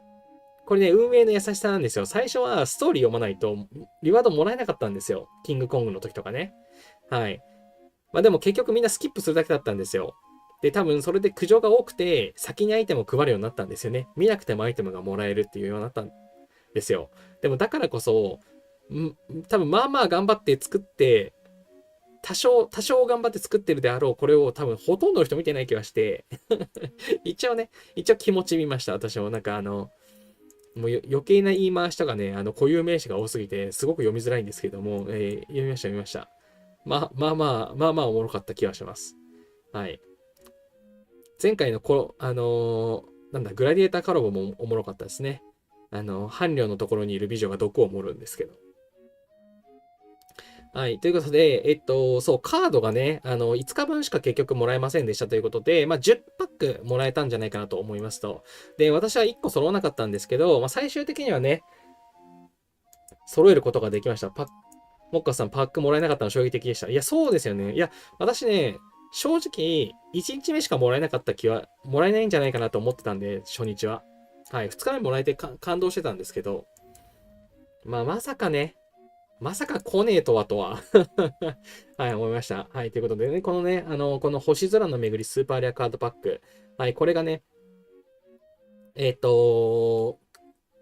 これね、運営の優しさなんですよ。最初はストーリー読まないと、リワードもらえなかったんですよ。キングコングの時とかね。はい。まあでも結局みんなスキップするだけだったんですよ。で、多分それで苦情が多くて、先にアイテムを配るようになったんですよね。見なくてもアイテムがもらえるっていうようになったんですよ。でもだからこそ、多分まあまあ頑張って作って、多少頑張って作ってるであろう、これを多分ほとんどの人見てない気がして、一応気持ち見ました、私も。なんかもう余計な言い回しとかね、固有名詞が多すぎて、すごく読みづらいんですけども、読みました、読みました。まあおもろかった気がします。はい。前回のなんだ、グラディエーターカロボもおもろかったですね。伴侶のところにいる美女が毒を盛るんですけど。はい。ということで、そう、カードがね、5日分しか結局もらえませんでしたということで、まあ、10パックもらえたんじゃないかなと思いますと。で、私は1個揃わなかったんですけど、まあ、最終的にはね、揃えることができました。モッカさん、パックもらえなかったの衝撃的でした。いや、そうですよね。いや、私ね、正直、1日目しかもらえなかった気は、もらえないんじゃないかなと思ってたんで、初日は。はい。2日目もらえて感動してたんですけど、まあ、まさか来ねえとははい、思いました。はい、ということでね、このね、この星空の巡りスーパーレアカードパック。はい、これがね、えっ、と、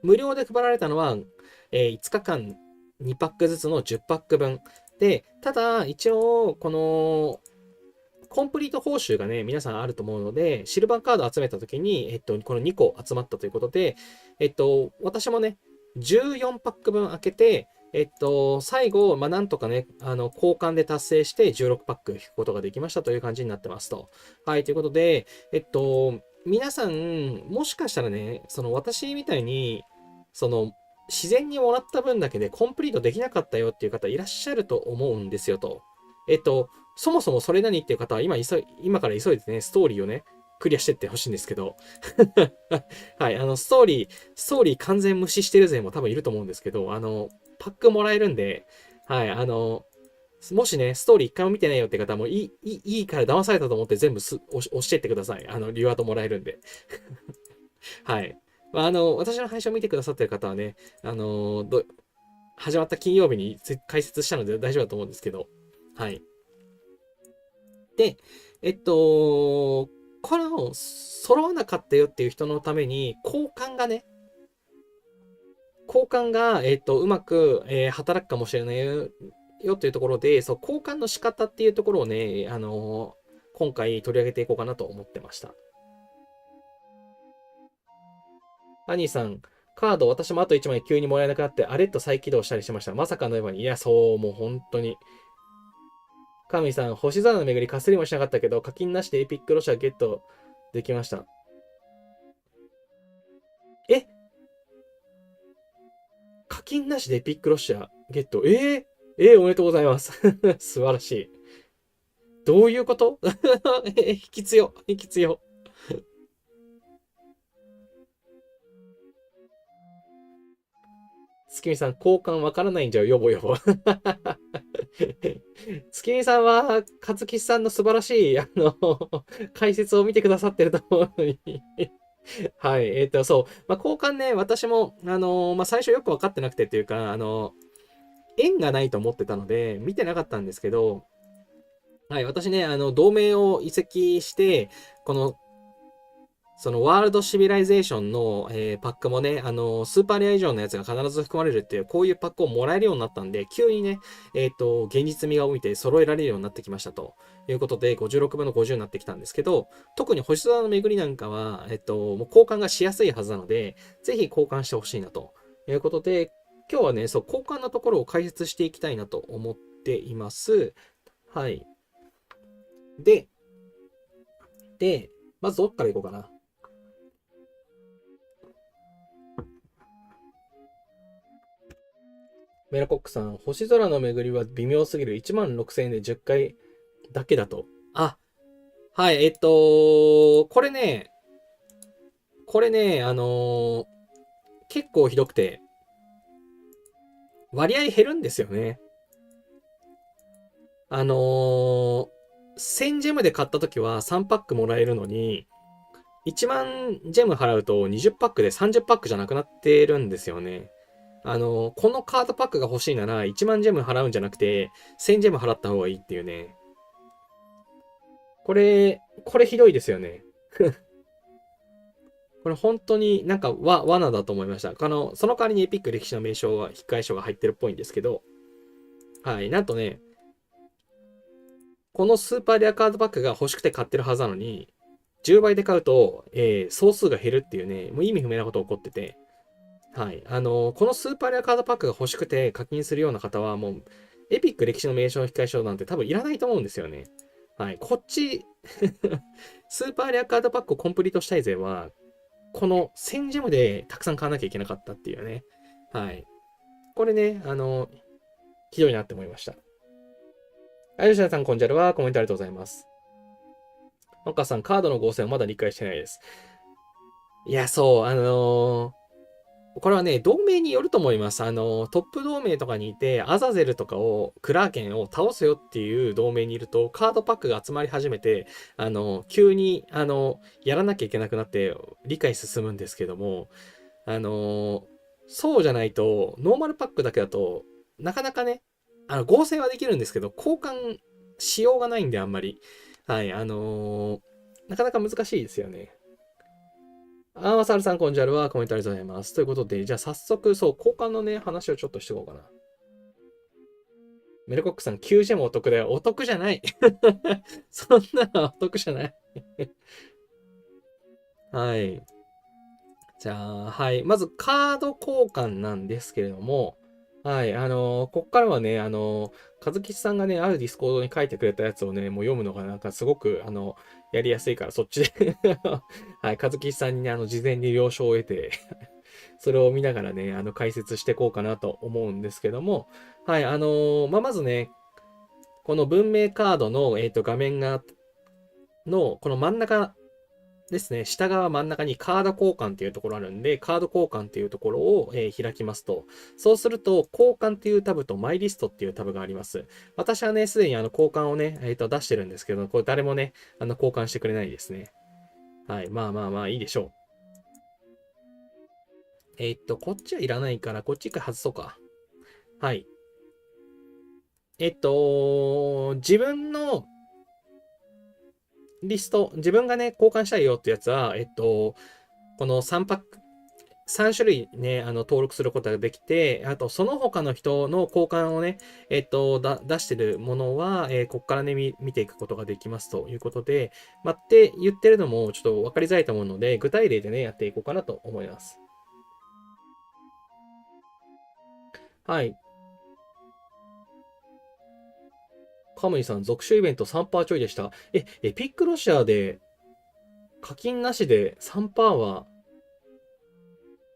無料で配られたのは、5日間2パックずつの10パック分。で、ただ、一応、この、コンプリート報酬がね、皆さんあると思うので、シルバーカード集めたときに、この2個集まったということで、私もね、14パック分開けて、最後、まあ、なんとかね、交換で達成して16パック引くことができましたという感じになってますと。はい、ということで、皆さん、もしかしたらね、その私みたいに、その、自然にもらった分だけでコンプリートできなかったよっていう方いらっしゃると思うんですよと。そもそもそれ何っていう方は今から急いでね、ストーリーをね、クリアしてってほしいんですけど。はい、ストーリー完全無視してる勢も多分いると思うんですけど、パックもらえるんで、はい、もしね、ストーリー一回も見てないよって方もいいから騙されたと思って全部押してってください。リワードもらえるんで。はい。まあ、私の配信を見てくださってる方はね、始まった金曜日に解説したので大丈夫だと思うんですけど、はい。で、この、揃わなかったよっていう人のために、交換が、うまく、働くかもしれないよっていうところで、そう、交換の仕方っていうところをね、今回取り上げていこうかなと思ってました。アニーさん、カード私もあと1枚急にもらえなくなって、あれと再起動したりしました。まさかのように、いや、そう、もう本当に。カミさん、星空の巡りかすりもしなかったけど、課金なしでエピックロシアゲットできました。え課金なしでエピックロシアゲット。おめでとうございます。素晴らしい。どういうこと引き強。引き強。月見さん、交換わからないんじゃよ、よぼよぼ。月見さんは、勝木さんの素晴らしい、解説を見てくださってると思うのにはい。そう。まあ、交換ね、私も、まあ、最初よくわかってなくてっていうか、縁がないと思ってたので、見てなかったんですけど、はい。私ね、同盟を移籍して、このそのワールドシビライゼーションの、パックもね、スーパーレア以上のやつが必ず含まれるっていう、こういうパックをもらえるようになったんで、急にね、現実味が帯びて揃えられるようになってきましたということで、56分の50になってきたんですけど、特に星空の巡りなんかは、もう交換がしやすいはずなので、ぜひ交換してほしいなということで、今日はね、そう、交換のところを解説していきたいなと思っています。はい。で、で、まずどっからいこうかな。メラコックさん、星空の巡りは微妙すぎる。16,000円で10回だけだと。あ、はい、これね、結構ひどくて、割合減るんですよね。1000ジェムで買った時は3パックもらえるのに、1万ジェム払うと20パックで30パックじゃなくなってるんですよね。このカードパックが欲しいなら1万ジェム払うんじゃなくて1000ジェム払った方がいいっていうね。これひどいですよね。これ本当になんか罠だと思いました。その代わりにエピック歴史の名称が、引換書が入ってるっぽいんですけど、はい。なんとね、このスーパーレアカードパックが欲しくて買ってるはずなのに、10倍で買うと、総数が減るっていうね、もう意味不明なことが起こってて、はい。このスーパーレアカードパックが欲しくて課金するような方は、もう、エピック歴史の名称の引換書なんて多分いらないと思うんですよね。はい。こっちスーパーレアカードパックをコンプリートしたい勢は、この1000ジェムでたくさん買わなきゃいけなかったっていうね。はい。これね、ひどいなって思いました。吉田さん、こんにちは。コメントありがとうございます。岡さん、カードの合成はまだ理解してないです。いや、そう、これはね、同盟によると思います。トップ同盟とかにいて、アザゼルとかを、クラーケンを倒すよっていう同盟にいると、カードパックが集まり始めて、急に、やらなきゃいけなくなって、理解進むんですけども、そうじゃないと、ノーマルパックだけだと、なかなかね、合成はできるんですけど、交換しようがないんで、あんまり。はい、なかなか難しいですよね。マサルさん、こんにちは。コメントありがとうございます。ということで、じゃあ早速、そう、交換のね、話をちょっとしていこうかな。メルコックさん、9ジェムお得だよ。お得じゃない。そんなのお得じゃない。はい。じゃあ、はい。まず、カード交換なんですけれども、はい。こっからはね、和吉さんがね、あるディスコードに書いてくれたやつをね、もう読むのがなんかすごく、やりやすいから、そっちではい。和吉さんにね、事前に了承を得てそれを見ながらね、解説していこうかなと思うんですけども、はい。まずね、この文明カードの、画面この真ん中ですね、下側真ん中にカード交換っていうところあるんで、カード交換っていうところを、開きますと、そうすると、交換っていうタブとマイリストっていうタブがあります。私はね、すでに交換をね、出してるんですけど、これ誰もね、交換してくれないですね。はい。まあまあまあ、いいでしょう。こっちはいらないから、こっち一回外そうか。はい。自分のリスト、自分がね、交換したいよってやつは、この3パック、3種類ね、登録することができて、あと、その他の人の交換をね、出してるものは、ここからね、見ていくことができますということで、って言ってるのもちょっと分かりづらいと思うので、具体例でね、やっていこうかなと思います。はい。カムイさん、続種イベント3%ちょいでした。エピックロシアで課金なしで3%は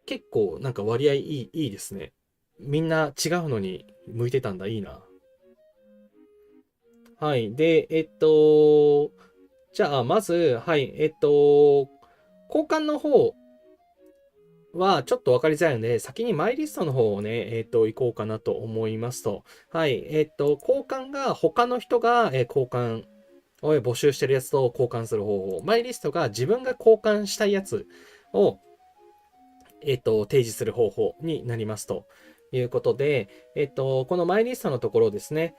結構なんか割合いいですね。みんな違うのに向いてたんだ。いいな。はい。で、じゃあ、まず、はい。交換の方はちょっとわかりづらいので、先にマイリストの方をね、行こうかなと思いますと。はい。交換が他の人が、交換を募集してるやつと交換する方法。マイリストが自分が交換したいやつを、提示する方法になりますということで、このマイリストのところですね、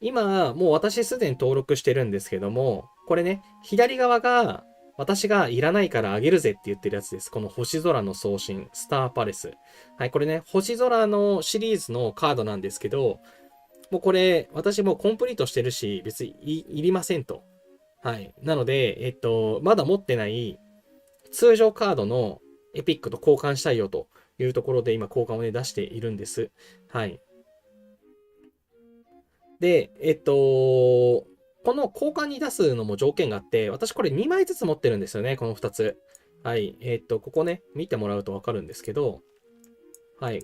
今、もう私すでに登録してるんですけども、これね、左側が私がいらないからあげるぜって言ってるやつです。この星空の送信、スターパレス。はい、これね、星空のシリーズのカードなんですけど、もうこれ、私もうコンプリートしてるし、別にいりませんと。はい。なので、まだ持ってない通常カードのエピックと交換したいよというところで今交換をね出しているんです。はい。で、この交換に出すのも条件があって、私これ2枚ずつ持ってるんですよね、この2つ。はい。ここね、見てもらうとわかるんですけど、はい。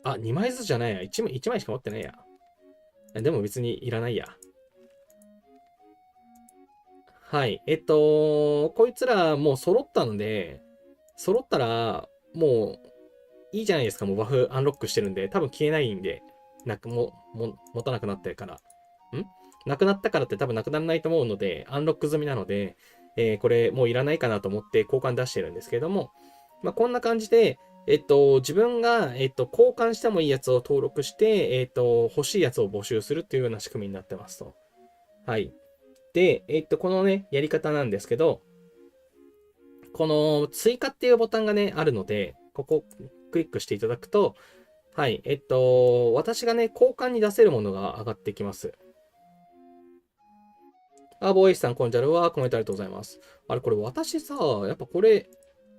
あ、2枚ずつじゃないや。1枚しか持ってないや。でも別にいらないや。はい。こいつらもう揃ったので、揃ったら、もういいじゃないですか。もうバフアンロックしてるんで、多分消えないんで、持たなくなってるから。なくなったからって多分なくならないと思うので、アンロック済みなので、これもういらないかなと思って交換出してるんですけども、まあ、こんな感じで、自分が、交換してもいいやつを登録して、欲しいやつを募集するっていうような仕組みになってますと。はい。で、このね、やり方なんですけど、この追加っていうボタンがね、あるので、ここクリックしていただくと、はい、私がね、交換に出せるものが上がってきます。ボーイスさん、こんにちは。コメントありがとうございます。あれ、これ私さ、やっぱこれ、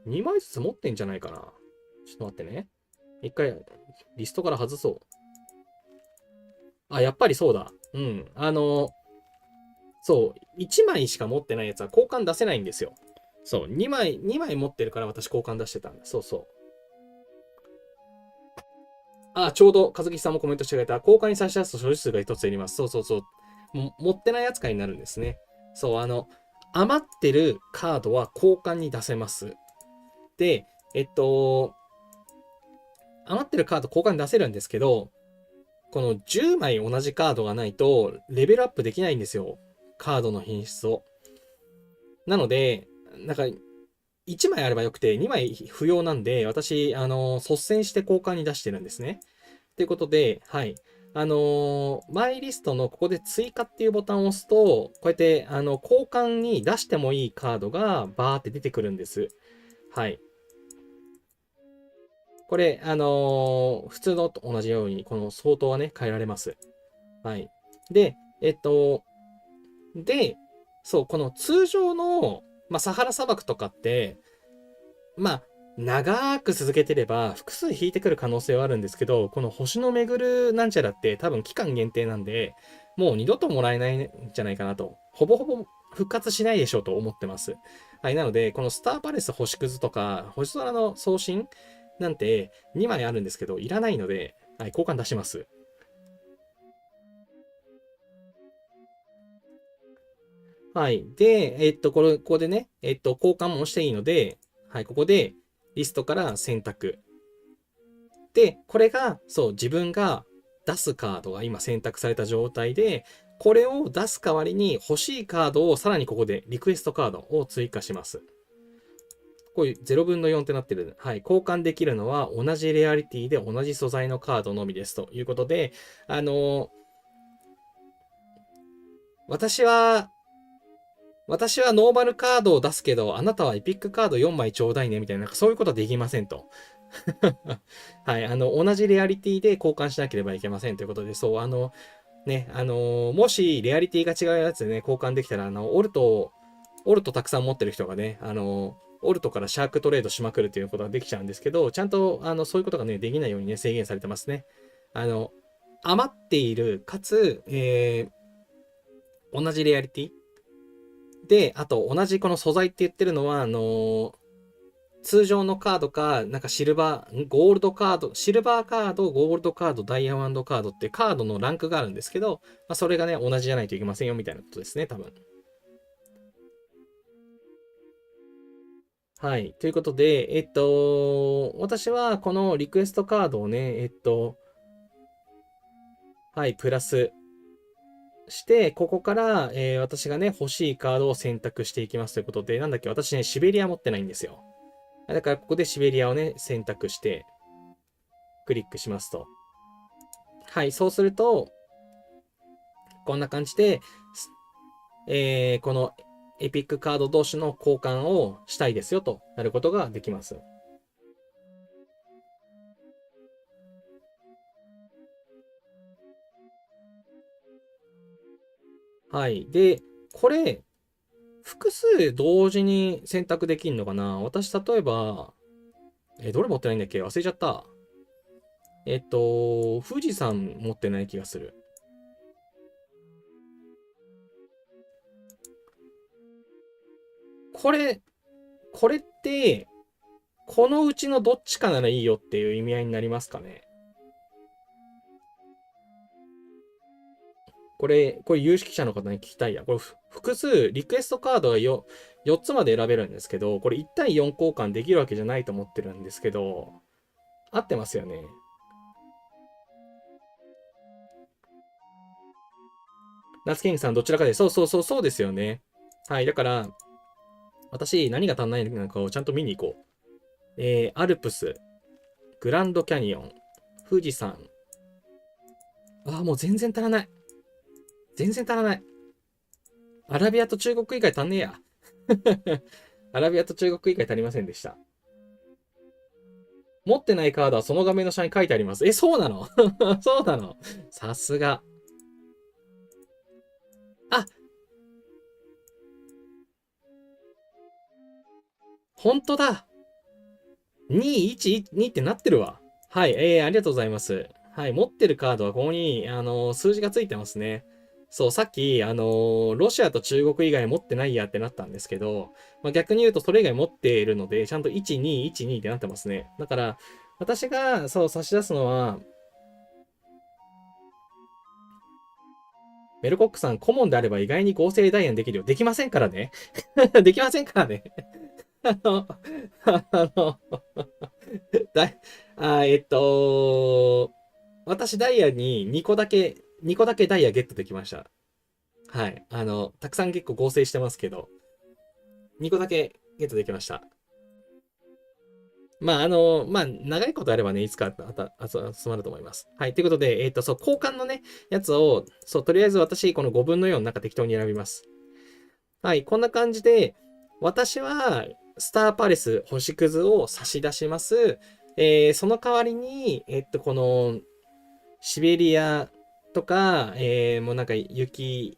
2枚ずつ持ってんじゃないかな。ちょっと待ってね。一回、リストから外そう。やっぱりそうだ。うん。そう、1枚しか持ってないやつは交換出せないんですよ。そう、2枚持ってるから私交換出してたんだ。そうそう。ちょうど、和樹さんもコメントしてくれた。交換に差し出すと所持数が1つ減ります。そうそうそう。持ってない扱いになるんですね。そう、余ってるカードは交換に出せます。で、余ってるカード交換に出せるんですけど、この10枚同じカードがないと、レベルアップできないんですよ。カードの品質を。なので、なんか、1枚あればよくて、2枚不要なんで、私、率先して交換に出してるんですね。ということで、はい。マイリストのここで追加っていうボタンを押すと、こうやって、交換に出してもいいカードがバーって出てくるんです。はい。これ、普通のと同じように、この相当はね、変えられます。はい。で、そう、この通常の、サハラ砂漠とかって、まあ、長く続けてれば複数引いてくる可能性はあるんですけど、この星の巡るなんちゃらって多分期間限定なんで、もう二度ともらえないんじゃないかなと。ほぼほぼ復活しないでしょうと思ってます。はい。なので、このスターパレス星屑とか、星空の送信なんて2枚あるんですけど、いらないので、はい、交換出します。はい。で、ここでね、交換もしていいので、はい、ここでリストから選択。で、これが、そう、自分が出すカードが今選択された状態で、これを出す代わりに欲しいカードをさらにここでリクエストカードを追加します。こういう0分の4ってなってる。はい。交換できるのは同じレアリティで同じ素材のカードのみですということで、あのー私は、私はノーマルカードを出すけど、あなたはエピックカード4枚ちょうだいねみたいな、そういうことはできませんと。はい。同じレアリティで交換しなければいけませんということで、そう、ね、もしレアリティが違うやつでね、交換できたら、オルトたくさん持ってる人がね、オルトからシャークトレードしまくるということができちゃうんですけど、ちゃんと、そういうことがね、できないようにね、制限されてますね。あの、余っている、かつ、同じレアリティで、あと、同じこの素材って言ってるのは、通常のカードか、なんかシルバー、ゴールドカード、シルバーカード、ゴールドカード、ダイヤモンドカードってカードのランクがあるんですけど、それがね、同じじゃないといけませんよみたいなことですね、多分。はい。ということで、私はこのリクエストカードをね、はい、プラスして、ここから、私がね、欲しいカードを選択していきますということで、なんだっけ、私ね、シベリア持ってないんですよ。だから、ここでシベリアをね、選択して、クリックしますと。はい、そうすると、こんな感じで、このエピックカード同士の交換をしたいですよとなることができます。はい。で、これ、複数同時に選択できるのかな。私、例えば、どれ持ってないんだっけ忘れちゃった。富士山持ってない気がする。これ、これって、このうちのどっちかならいいよっていう意味合いになりますかね。これ有識者の方に聞きたいや。これ複数、リクエストカードが4つまで選べるんですけど、これ1対4交換できるわけじゃないと思ってるんですけど、合ってますよね。ナツキングさんどちらかで、そうですよね。はい。だから、私、何が足んないのかをちゃんと見に行こう。アルプス、グランドキャニオン、富士山。もう全然足らない。全然足らない。アラビアと中国以外足んねえや。アラビアと中国以外足りませんでした。持ってないカードはその画面の下に書いてあります。そうなのそうなの。さすが。あ、本当だ。212ってなってるわ。はい、ありがとうございます。はい、持ってるカードはここに、数字がついてますね。そう、さっき、ロシアと中国以外持ってないやってなったんですけど、まあ、逆に言うとそれ以外持っているので、ちゃんと1212ってなってますね。だから、私が、そう、差し出すのは、メルコックさん、顧問であれば意外に合成ダイヤンできるよ。できませんからね。できませんからね。あの、あの、だい、私ダイヤに2個だけダイヤゲットできました。はい。たくさん結構合成してますけど、2個だけゲットできました。まあ、長いことあればね、いつか集まると思います。はい。ということで、そう、交換のね、やつを、そう、とりあえず私、この5分の4の中適当に選びます。はい。こんな感じで、私は、スターパレス星屑を差し出します。その代わりに、この、シベリアとか、もうなんか雪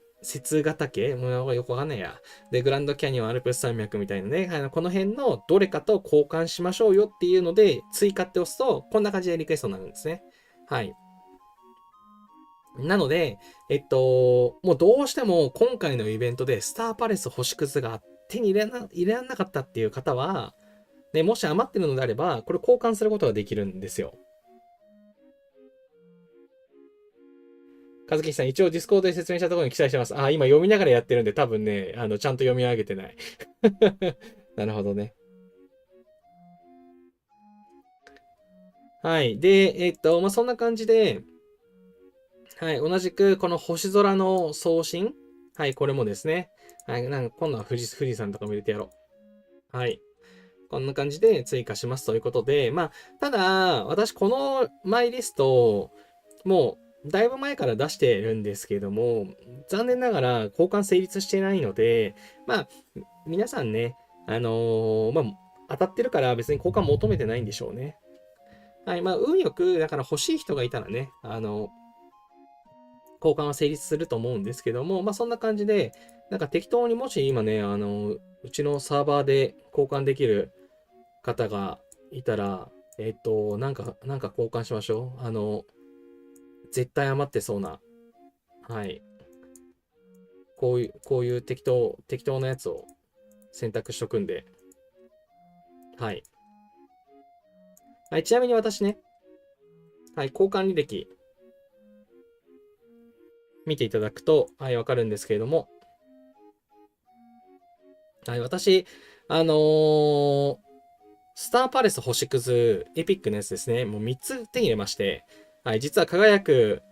ヶ岳もうよくわかんないや。で、グランドキャニオン、アルプス山脈みたいなね、この辺のどれかと交換しましょうよっていうので、追加って押すと、こんな感じでリクエストになるんですね。はい。なので、もうどうしても今回のイベントでスターパレス星屑が手に入れられなかったっていう方は、ね、もし余ってるのであれば、これ交換することができるんですよ。和樹さん、一応ディスコードで説明したところに記載してます。今読みながらやってるんで、多分ね、ちゃんと読み上げてない。なるほどね。はい。で、まあ、そんな感じで、はい。同じく、この星空の送信。はい。これもですね。はい。なんか今度は富士山とかも入れてやろう。はい。こんな感じで追加しますということで、まあ、ただ、私、このマイリスト、もう、だいぶ前から出してるんですけれども、残念ながら交換成立してないので、まあ、皆さんね、まあ、当たってるから別に交換求めてないんでしょうね。はい、まあ、運よく、だから欲しい人がいたらね、交換は成立すると思うんですけども、まあ、そんな感じで、なんか適当にもし今ね、うちのサーバーで交換できる方がいたら、なんか交換しましょう。絶対余ってそうな。はい。こういう適当なやつを選択しとくんで。はい。はい、ちなみに私ね、はい、交換履歴見ていただくと、はい、わかるんですけれども、はい、私、あのースターパレス星屑エピックのやつですね、もう3つ手に入れまして、はい、実は輝く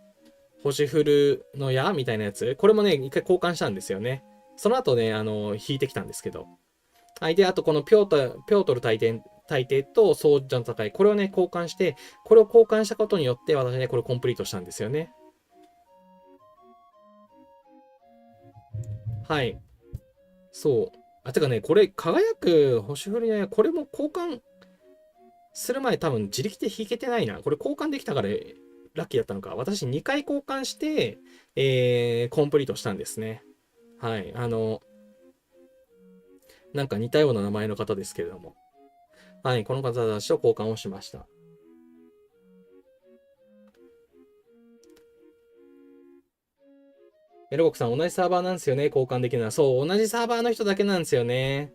星降るの矢みたいなやつ、これもね、一回交換したんですよね。その後ね、引いてきたんですけど。はい。で、あとこのピョートル大帝とソージャの戦い、これをね、交換して、これを交換したことによって、私ね、これコンプリートしたんですよね。はい。そう。てかね、これ、輝く星降りの矢、これも交換する前多分自力で引けてないな。これ交換できたからラッキーだったのか。私2回交換して、コンプリートしたんですね。はい。なんか似たような名前の方ですけれども。はい。この方たちと交換をしました。メルコクさん、同じサーバーなんですよね。交換できるのは。そう、同じサーバーの人だけなんですよね。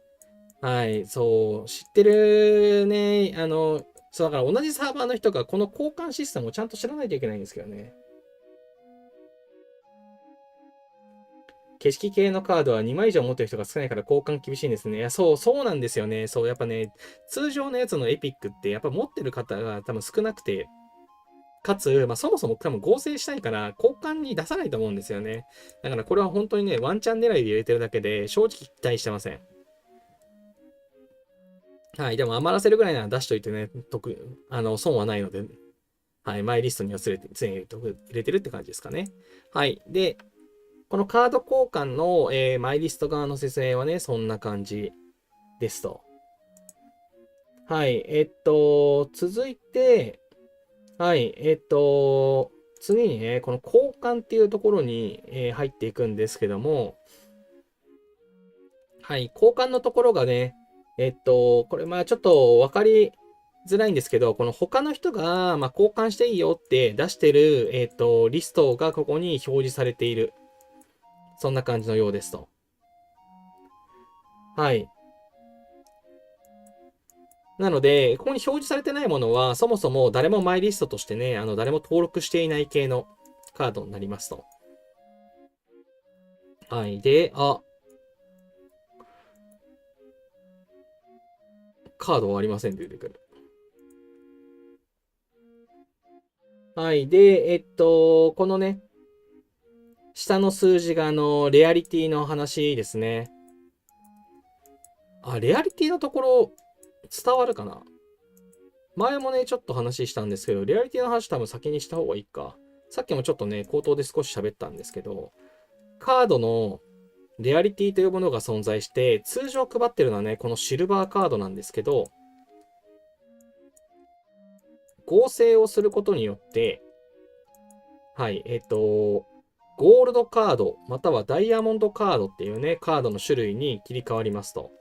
はい、そう、知ってるね、そう、だから同じサーバーの人がこの交換システムをちゃんと知らないといけないんですけどね。景色系のカードは2枚以上持ってる人が少ないから交換厳しいんですね。いや、そうなんですよね。そう、やっぱね、通常のやつのエピックってやっぱ持ってる方が多分少なくて、かつ、まあ、そもそも多分合成したいから交換に出さないと思うんですよね。だからこれは本当にね、ワンチャン狙いで入れてるだけで、正直期待してません。はい、でも余らせるぐらいなら出しといてね、損はないので、はい、マイリストには常に入れてるって感じですかね。はい。で、このカード交換の、マイリスト側の説明はね、そんな感じですと。はい。続いて、はい。次にね、この交換っていうところに、入っていくんですけども、はい。交換のところがね、これまあちょっとわかりづらいんですけど、この他の人が、まあ、交換していいよって出してる、リストがここに表示されている。そんな感じのようですと。はい。なので、ここに表示されてないものは、そもそも誰もマイリストとしてね、誰も登録していない系のカードになりますと。はい。で、カードはありませんって出てくる。はい。で、このね、下の数字がレアリティの話ですね。レアリティのところ、伝わるかな。前もね、ちょっと話したんですけど、レアリティの話多分先にした方がいいか。さっきもちょっとね、口頭で少し喋ったんですけど、カードのレアリティというものが存在して、通常配ってるのはね、このシルバーカードなんですけど、合成をすることによって、はい、ゴールドカード、またはダイヤモンドカードっていうね、カードの種類に切り替わりますと。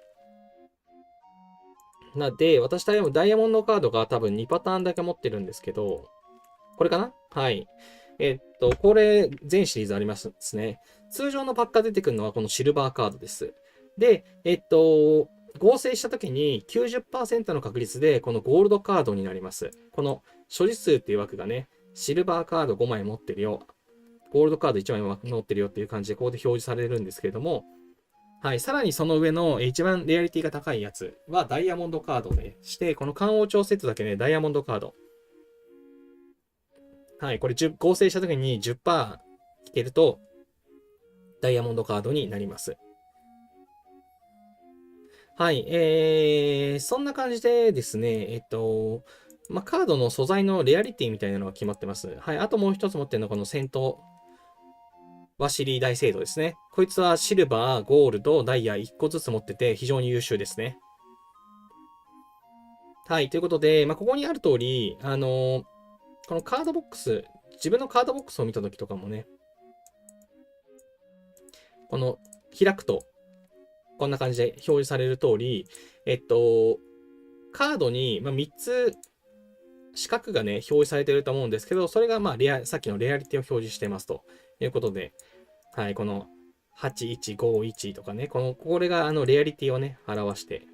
なんで、私ダイヤモンドカードが多分2パターンだけ持ってるんですけど、これかなはい。これ、全シリーズありますね。通常のパックが出てくるのはこのシルバーカードです。で、合成した時に90%の確率でこのゴールドカードになります。この所持数っていう枠がね、シルバーカード5枚持ってるよ。ゴールドカード1枚持ってるよっていう感じでここで表示されるんですけれども、はい、さらにその上の一番レアリティが高いやつはダイヤモンドカードでして、この漢王朝セットだけね、ダイヤモンドカード。はい、これ合成した時に10%引けると、ダイヤモンドカードになります。はい、そんな感じでですね、まあ、カードの素材のレアリティみたいなのが決まってます。はい、あともう一つ持ってるのはこの戦闘ワシリー大聖堂ですね。こいつはシルバー、ゴールド、ダイヤ1個ずつ持ってて非常に優秀ですね。はい、ということで、まあ、ここにある通り、このカードボックス、自分のカードボックスを見たときとかもね、この開くと、こんな感じで表示される通り、カードに、まあ、3つ四角がね、表示されてると思うんですけど、それがまあさっきのレアリティを表示してますということで、はい、この8151とかね、これがレアリティをね、表して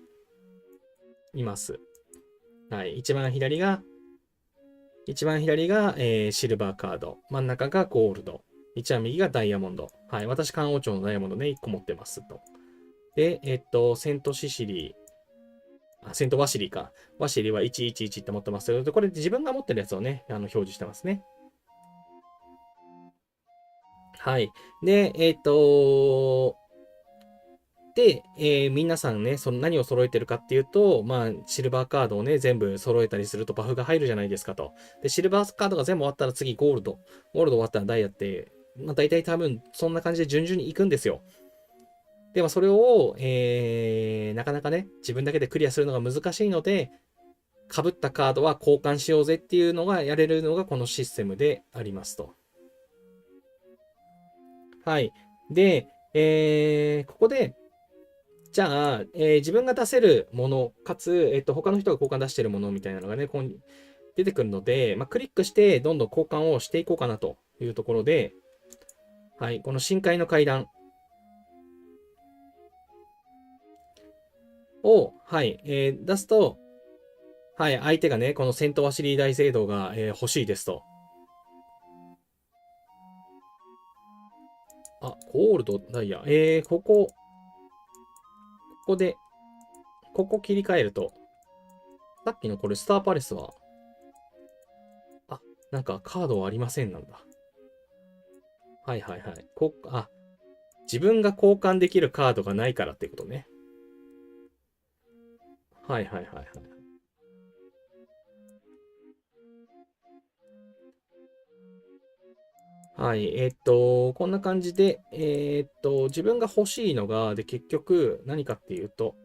います。はい、一番左が、シルバーカード。真ん中がゴールド。一番右がダイヤモンド。はい。私、漢王朝のダイヤモンドね、1個持ってますと。で、セントシシリセントワシリーか。ワシリーは111って持ってますけど、これ自分が持ってるやつをね、表示してますね。はい。で、皆さんね、その何を揃えてるかっていうと、まあ、シルバーカードをね、全部揃えたりするとバフが入るじゃないですかと。で、シルバーカードが全部終わったら次ゴールド。ゴールド終わったらダイヤって、まあ、大体多分そんな感じで順々に行くんですよ。でもそれを、なかなかね、自分だけでクリアするのが難しいので、被ったカードは交換しようぜっていうのがやれるのがこのシステムでありますと。はい。で、ここで、じゃあ、自分が出せるもの、かつ、他の人が交換出してるものみたいなのがね、ここに出てくるので、まあ、クリックしてどんどん交換をしていこうかなというところで、はい、この深海の階段。を、はい、出すと、はい、相手がね、この戦闘走り大聖堂が、欲しいですと。あ、ゴールド、ダイヤ。ここで、ここ切り替えると、さっきのこれスターパレスは、あ、なんかカードはありませんなんだ。はいはいはい。自分が交換できるカードがないからってことね。はいはいはいはい。はい、こんな感じで、自分が欲しいのが、で、結局、何かっていうと、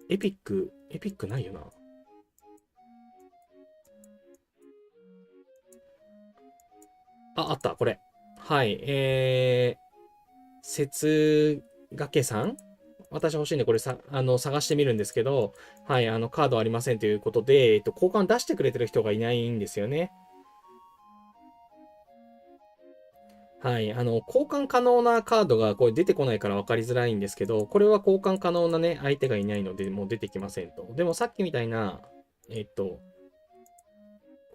エピックないよな。あ、あった、これ。はい、節がけさん私欲しいんで、これさ、探してみるんですけど、はい、カードありませんということで、交換出してくれてる人がいないんですよね。はい。交換可能なカードがこれ出てこないから分かりづらいんですけど、これは交換可能なね、相手がいないので、もう出てきませんと。でもさっきみたいな、えっと、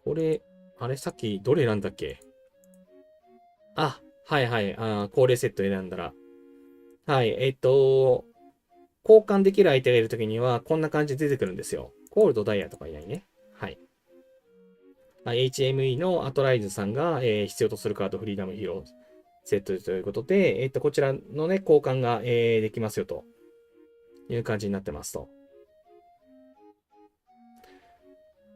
これ、あれさっきどれ選んだっけ？あ、はいはい。高齢セット選んだら。はい。交換できる相手がいるときには、こんな感じで出てくるんですよ。ゴールド、ダイヤとかいないね。はい。HME のアトライズさんが、必要とするカード、フリーダムヒーローセットということで、こちらのね、交換が、できますよという感じになってますと。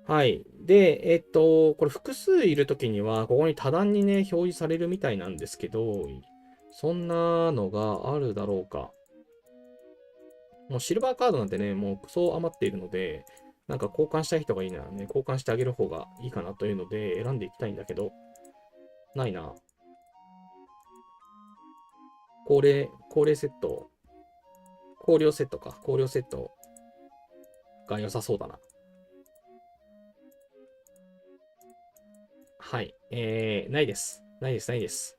はい。で、これ複数いるときには、ここに多段にね、表示されるみたいなんですけど、そんなのがあるだろうか。もうシルバーカードなんてね、もうクソ余っているので、なんか交換したい人がいいならね、交換してあげる方がいいかなというので選んでいきたいんだけど、ないな。高齢セット、高量セットか。高量セットが良さそうだな。はい。ないです。ないです、ないです。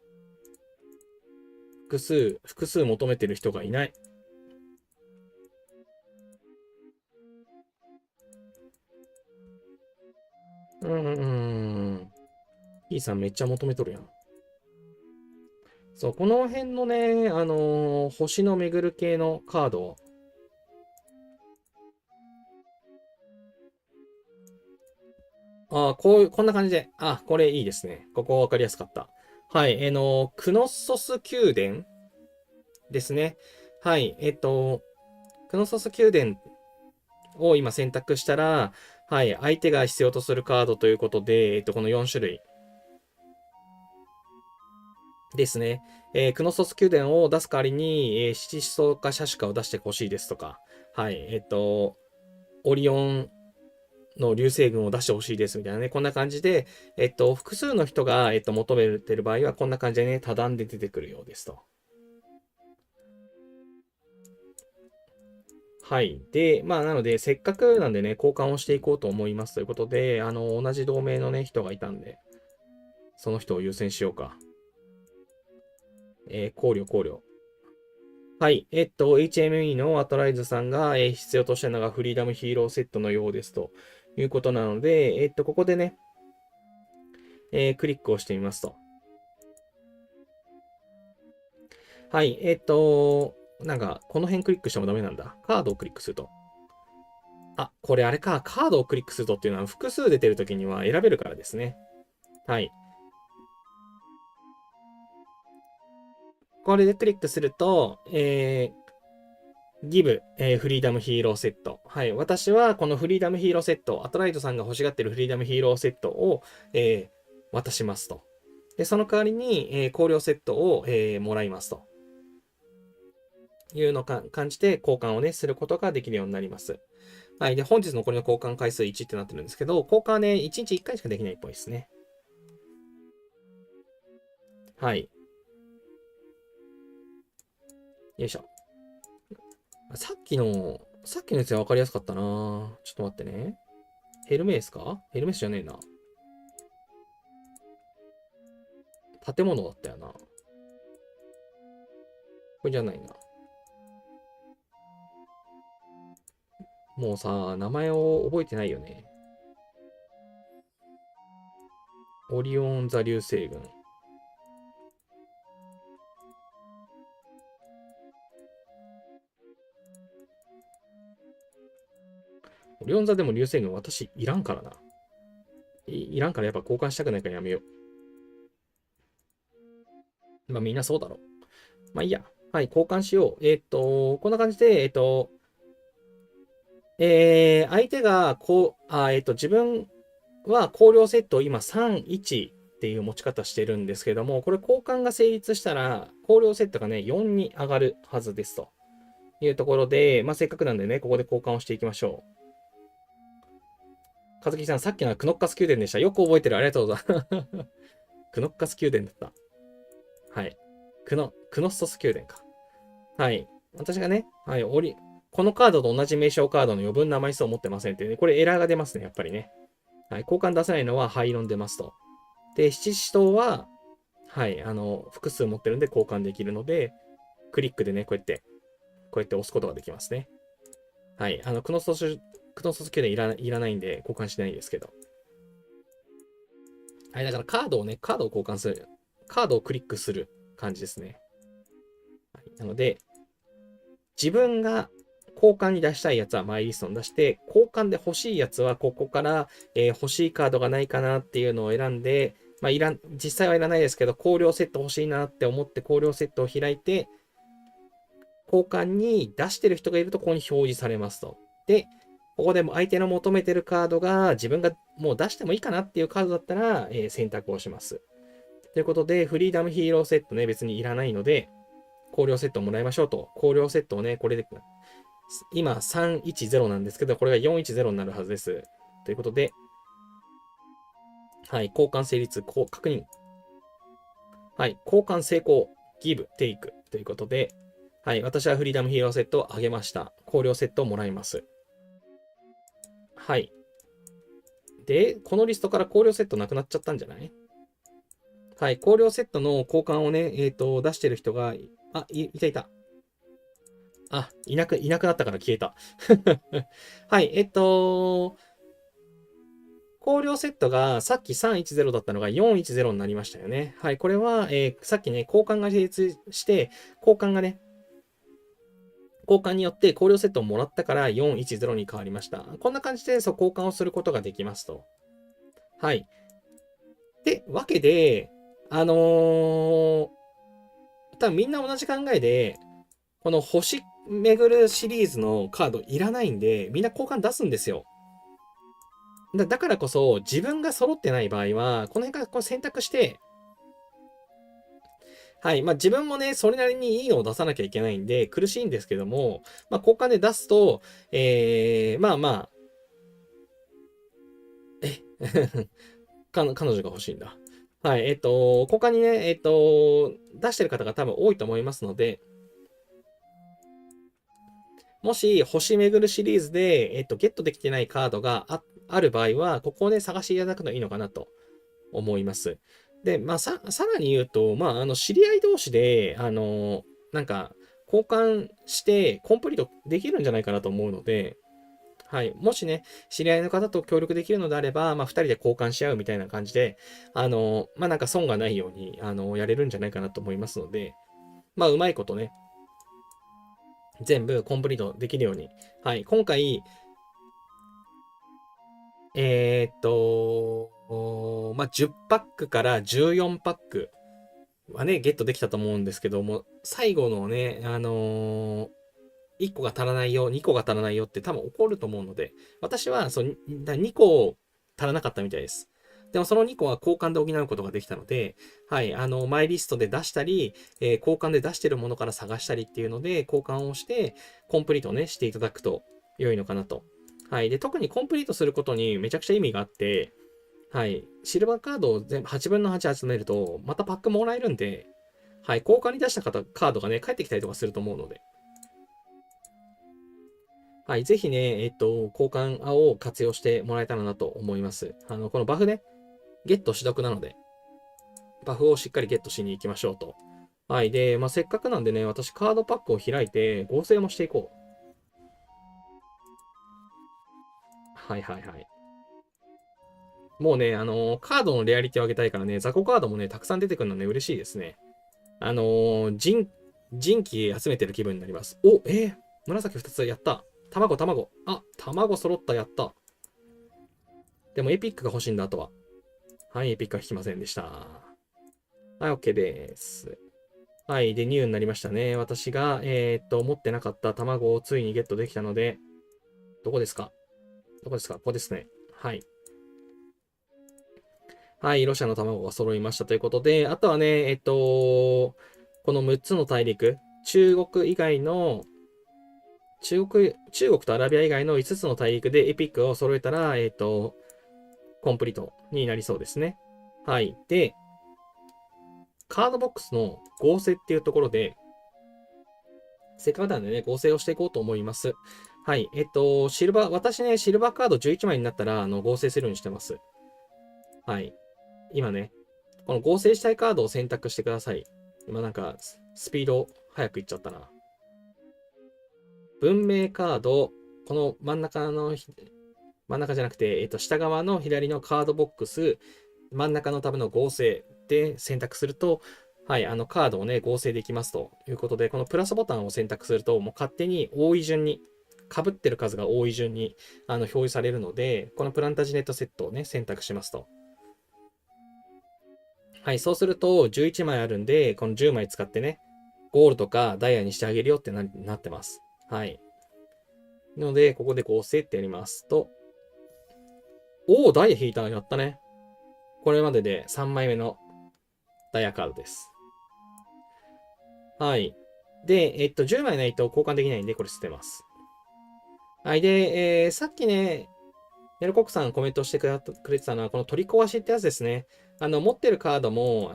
複数求めてる人がいない。うーん。P さんめっちゃ求めとるやん。そう、この辺のね、星の巡る系のカード、こんな感じで、これいいですね。ここわかりやすかった。はい、クノッソス宮殿ですね。はい、クノッソス宮殿を今選択したら、はい、相手が必要とするカードということで、この4種類ですね。クノッソス宮殿を出す代わりに、七思想かシャシュカを出してほしいですとか、はい、オリオンの流星群を出してほしいですみたいなね、こんな感じで、複数の人が、求めてる場合は、こんな感じでね、多段で出てくるようですと。はい。で、まあ、なので、せっかくなんでね、交換をしていこうと思いますということで、同じ同盟のね、人がいたんで、その人を優先しようか。考慮。はい。HME のアトライズさんが、必要としたのがフリーダムヒーローセットのようですということなので、ここでね、クリックをしてみますと。はい。なんか、この辺クリックしてもダメなんだ。カードをクリックすると。これあれか。カードをクリックするとっていうのは複数出てるときには選べるからですね。はい。これでクリックすると、ギブ、フリーダムヒーローセット。はい。私はこのフリーダムヒーローセット、アトライトさんが欲しがってるフリーダムヒーローセットを、渡しますと。で、その代わりに、考慮セットを、もらいますというのか感じで交換をね、することができるようになります。はい。で、本日のこれの交換回数1ってなってるんですけど、交換はね、1日1回しかできないっぽいですね。はい。よいしょ。さっきのやつは分かりやすかったな。ちょっと待ってね。ヘルメースか？ヘルメースじゃねえな。建物だったよな。これじゃないな。もうさ、名前を覚えてないよね。オリオン座流星群。オリオン座でも流星群私いらんからな。いらんからやっぱ交換したくないからやめよう。まあみんなそうだろう。まあいいや。はい、交換しよう。こんな感じで、相手がこう、自分は考慮セットを今3、1っていう持ち方してるんですけども、これ交換が成立したら、考慮セットがね、4に上がるはずですというところで、まあ、せっかくなんでね、ここで交換をしていきましょう。かずきさん、さっきのはクノッカス宮殿でした。よく覚えてる。ありがとうございます。クノッカス宮殿だった。はい。クノッソス宮殿か。はい。私がね、はい、このカードと同じ名称カードの余分な枚数を持ってませんってね、これエラーが出ますね、やっぱりね。はい、交換出せないのは灰色出ますと。で、七支刀は、はい、複数持ってるんで交換できるので、クリックでね、こうやって押すことができますね。はい、クノソス宮殿いらないんで交換しないですけど。はい、だからカードを交換する。カードをクリックする感じですね。はい、なので、自分が交換に出したいやつはマイリストに出して、交換で欲しいやつはここから、欲しいカードがないかなっていうのを選んで、まあ、実際はいらないですけど、考慮セット欲しいなって思って考慮セットを開いて、交換に出してる人がいるとここに表示されますと。で、ここでも相手の求めてるカードが自分がもう出してもいいかなっていうカードだったら、選択をします。ということで、フリーダムヒーローセットね、別にいらないので、考慮セットをもらいましょうと。考慮セットをね、これで今310なんですけど、これが410になるはずです。ということで、はい、交換成立、確認。はい、交換成功、ギブ、テイクということで、はい、私はフリーダムヒーローセットを上げました。考慮セットをもらいます。はい。で、このリストから考慮セットなくなっちゃったんじゃない？はい、考慮セットの交換をね、出してる人が、いたいた。いなくなったから消えた。はい、考慮セットがさっき310だったのが410になりましたよね。はい、これは、さっきね、交換が成立して、交換によって考慮セットをもらったから410に変わりました。こんな感じでそう交換をすることができますと。はい。で、わけで、あのー多分みんな同じ考えで、この星巡るシリーズのカードいらないんで、みんな交換出すんですよ。だからこそ、自分が揃ってない場合は、この辺からこう選択して、はい。まあ自分もね、それなりにいいのを出さなきゃいけないんで、苦しいんですけども、まあ交換で出すと、まあまあ、え、彼女が欲しいんだ。はい。交換にね、出してる方が多分多いと思いますので、もし、星巡るシリーズで、ゲットできてないカードがある場合は、ここをね、探していただくのいいのかなと思います。で、まあ、さらに言うと、まあ、知り合い同士で、なんか、交換してコンプリートできるんじゃないかなと思うので、はい。もしね、知り合いの方と協力できるのであれば、まあ、二人で交換し合うみたいな感じで、まあ、なんか損がないように、やれるんじゃないかなと思いますので、まあ、うまいことね、全部コンプリートできるように。はい。今回、まあ、10パックから14パックはね、ゲットできたと思うんですけども、最後のね、1個が足らないよ、2個が足らないよって多分起こると思うので、私は2個足らなかったみたいです。でもその2個は交換で補うことができたので、はい、マイリストで出したり、交換で出してるものから探したりっていうので、交換をして、コンプリートをね、していただくと良いのかなと。はい。で、特にコンプリートすることにめちゃくちゃ意味があって、はい。シルバーカードを全部8分の8集めると、またパックもらえるんで、はい。交換に出したカードがね、返ってきたりとかすると思うので、はい。ぜひね、交換を活用してもらえたらなと思います。このバフね、ゲットし得なので、バフをしっかりゲットしに行きましょうと。はい。で、まあ、せっかくなんでね、私カードパックを開いて合成もしていこう。はいはいはい。もうね、カードのレアリティを上げたいからね、雑魚カードもね、たくさん出てくるのね、嬉しいですね。あのー、人気集めてる気分になります。お、紫2つやった。卵。あ、卵揃った、やった。でもエピックが欲しいんだ、あとは。はい、エピックは引きませんでした。はい、OK です。はい、で、ニューになりましたね。私が、持ってなかった卵をついにゲットできたので、どこですかここですね。はい。はい、ロシアの卵が揃いましたということで、あとはね、この6つの大陸、中国とアラビア以外の5つの大陸でエピックを揃えたら、コンプリートになりそうですね。はい。で、カードボックスの合成っていうところで、せっかくなんでね、合成をしていこうと思います。はい。私ね、シルバーカード11枚になったら、合成するようにしてます。はい。今ね、この合成したいカードを選択してください。今なんか、スピード早くいっちゃったな。文明カード、この真ん中じゃなくて、下側の左のカードボックス、真ん中のタブの合成で選択すると、はい、カードをね、合成できますということで、このプラスボタンを選択すると、もう勝手に多い順に、被ってる数が多い順に表示されるので、このプランタジネットセットをね、選択しますと。はい、そうすると11枚あるんで、この10枚使ってね、ゴールドかダイヤにしてあげるよってなってます。はい。なので、ここで合成ってやりますと、おお、ダイヤ引いた。やったね。これまでで3枚目のダイヤカードです。はい。で、10枚ないと交換できないんで、これ捨てます。はい。で、さっきね、ネルコックさんコメントしてくれてたのは、この取り壊しってやつですね。持ってるカードも、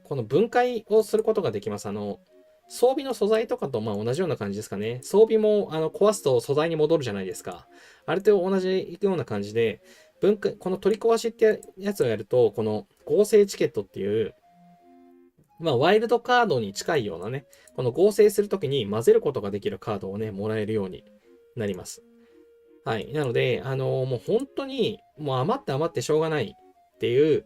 この分解をすることができます。装備の素材とかとまあ同じような感じですかね。装備も壊すと素材に戻るじゃないですか。あれと同じような感じで、この取り壊しってやつをやると、この合成チケットっていう、まあ、ワイルドカードに近いようなね、この合成するときに混ぜることができるカードをね、もらえるようになります。はい。なので、もう本当に、もう余ってしょうがないっていう、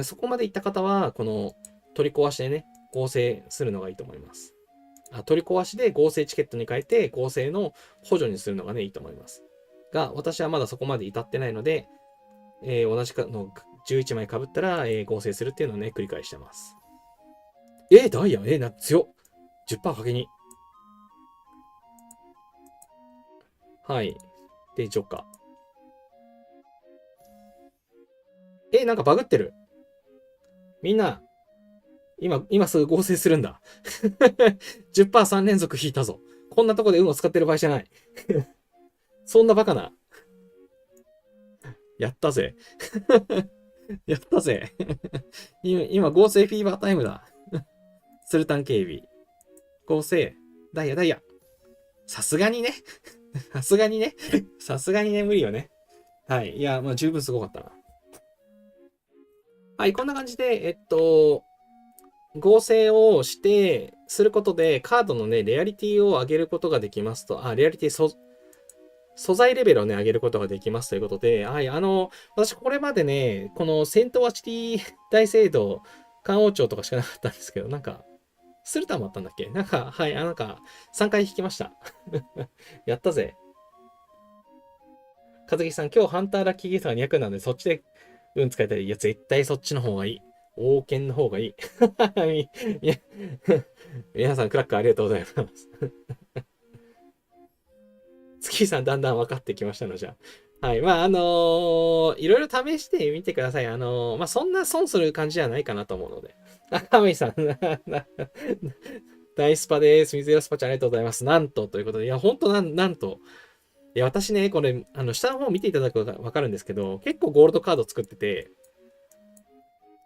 そこまでいった方は、この取り壊しでね、合成するのがいいと思います。取り壊しで合成チケットに変えて、合成の補助にするのがね、いいと思います。が、私はまだそこまで至ってないので、同じかの11枚被ったら、合成するっていうのをね、繰り返してます。ダイヤ強っ。10%かけに。はい。で、ジョッカー。なんかバグってる。みんな、今すぐ合成するんだ。10%3連続引いたぞ。こんなとこで運を使ってる場合じゃない。そんなバカな。やったぜ。やったぜ。今、合成フィーバータイムだ。スルタン警備。合成。ダイヤ。さすがにね。さすがにね。さすがにね、無理よね。はい。いや、まあ十分すごかったな。はい、こんな感じで、合成をすることで、カードのね、レアリティを上げることができますと、レアリティ素材レベルをね、上げることができますということで、はい、私これまでね、この戦闘 HT 大聖堂、漢王朝とかしかなかったんですけど、なんか、スルタンもあったんだっけなんか、はい、なんか、3回引きました。やったぜ。和樹さん、今日ハンターラッキーゲートが200なんで、そっちで運使いたい。いや、絶対そっちの方がいい。王権の方がいい。いや、皆さん、クラッカーありがとうございます。月さん、だんだん分かってきましたの、じゃあ。はい。まあ、いろいろ試してみてください。まあ、そんな損する感じじゃないかなと思うので。ハミさん、大スパです。水色スパチャありがとうございます。なんと、ということで、いや、ほんとなんと、いや、私ね、これ、下の方見ていただくとわかるんですけど、結構ゴールドカード作ってて、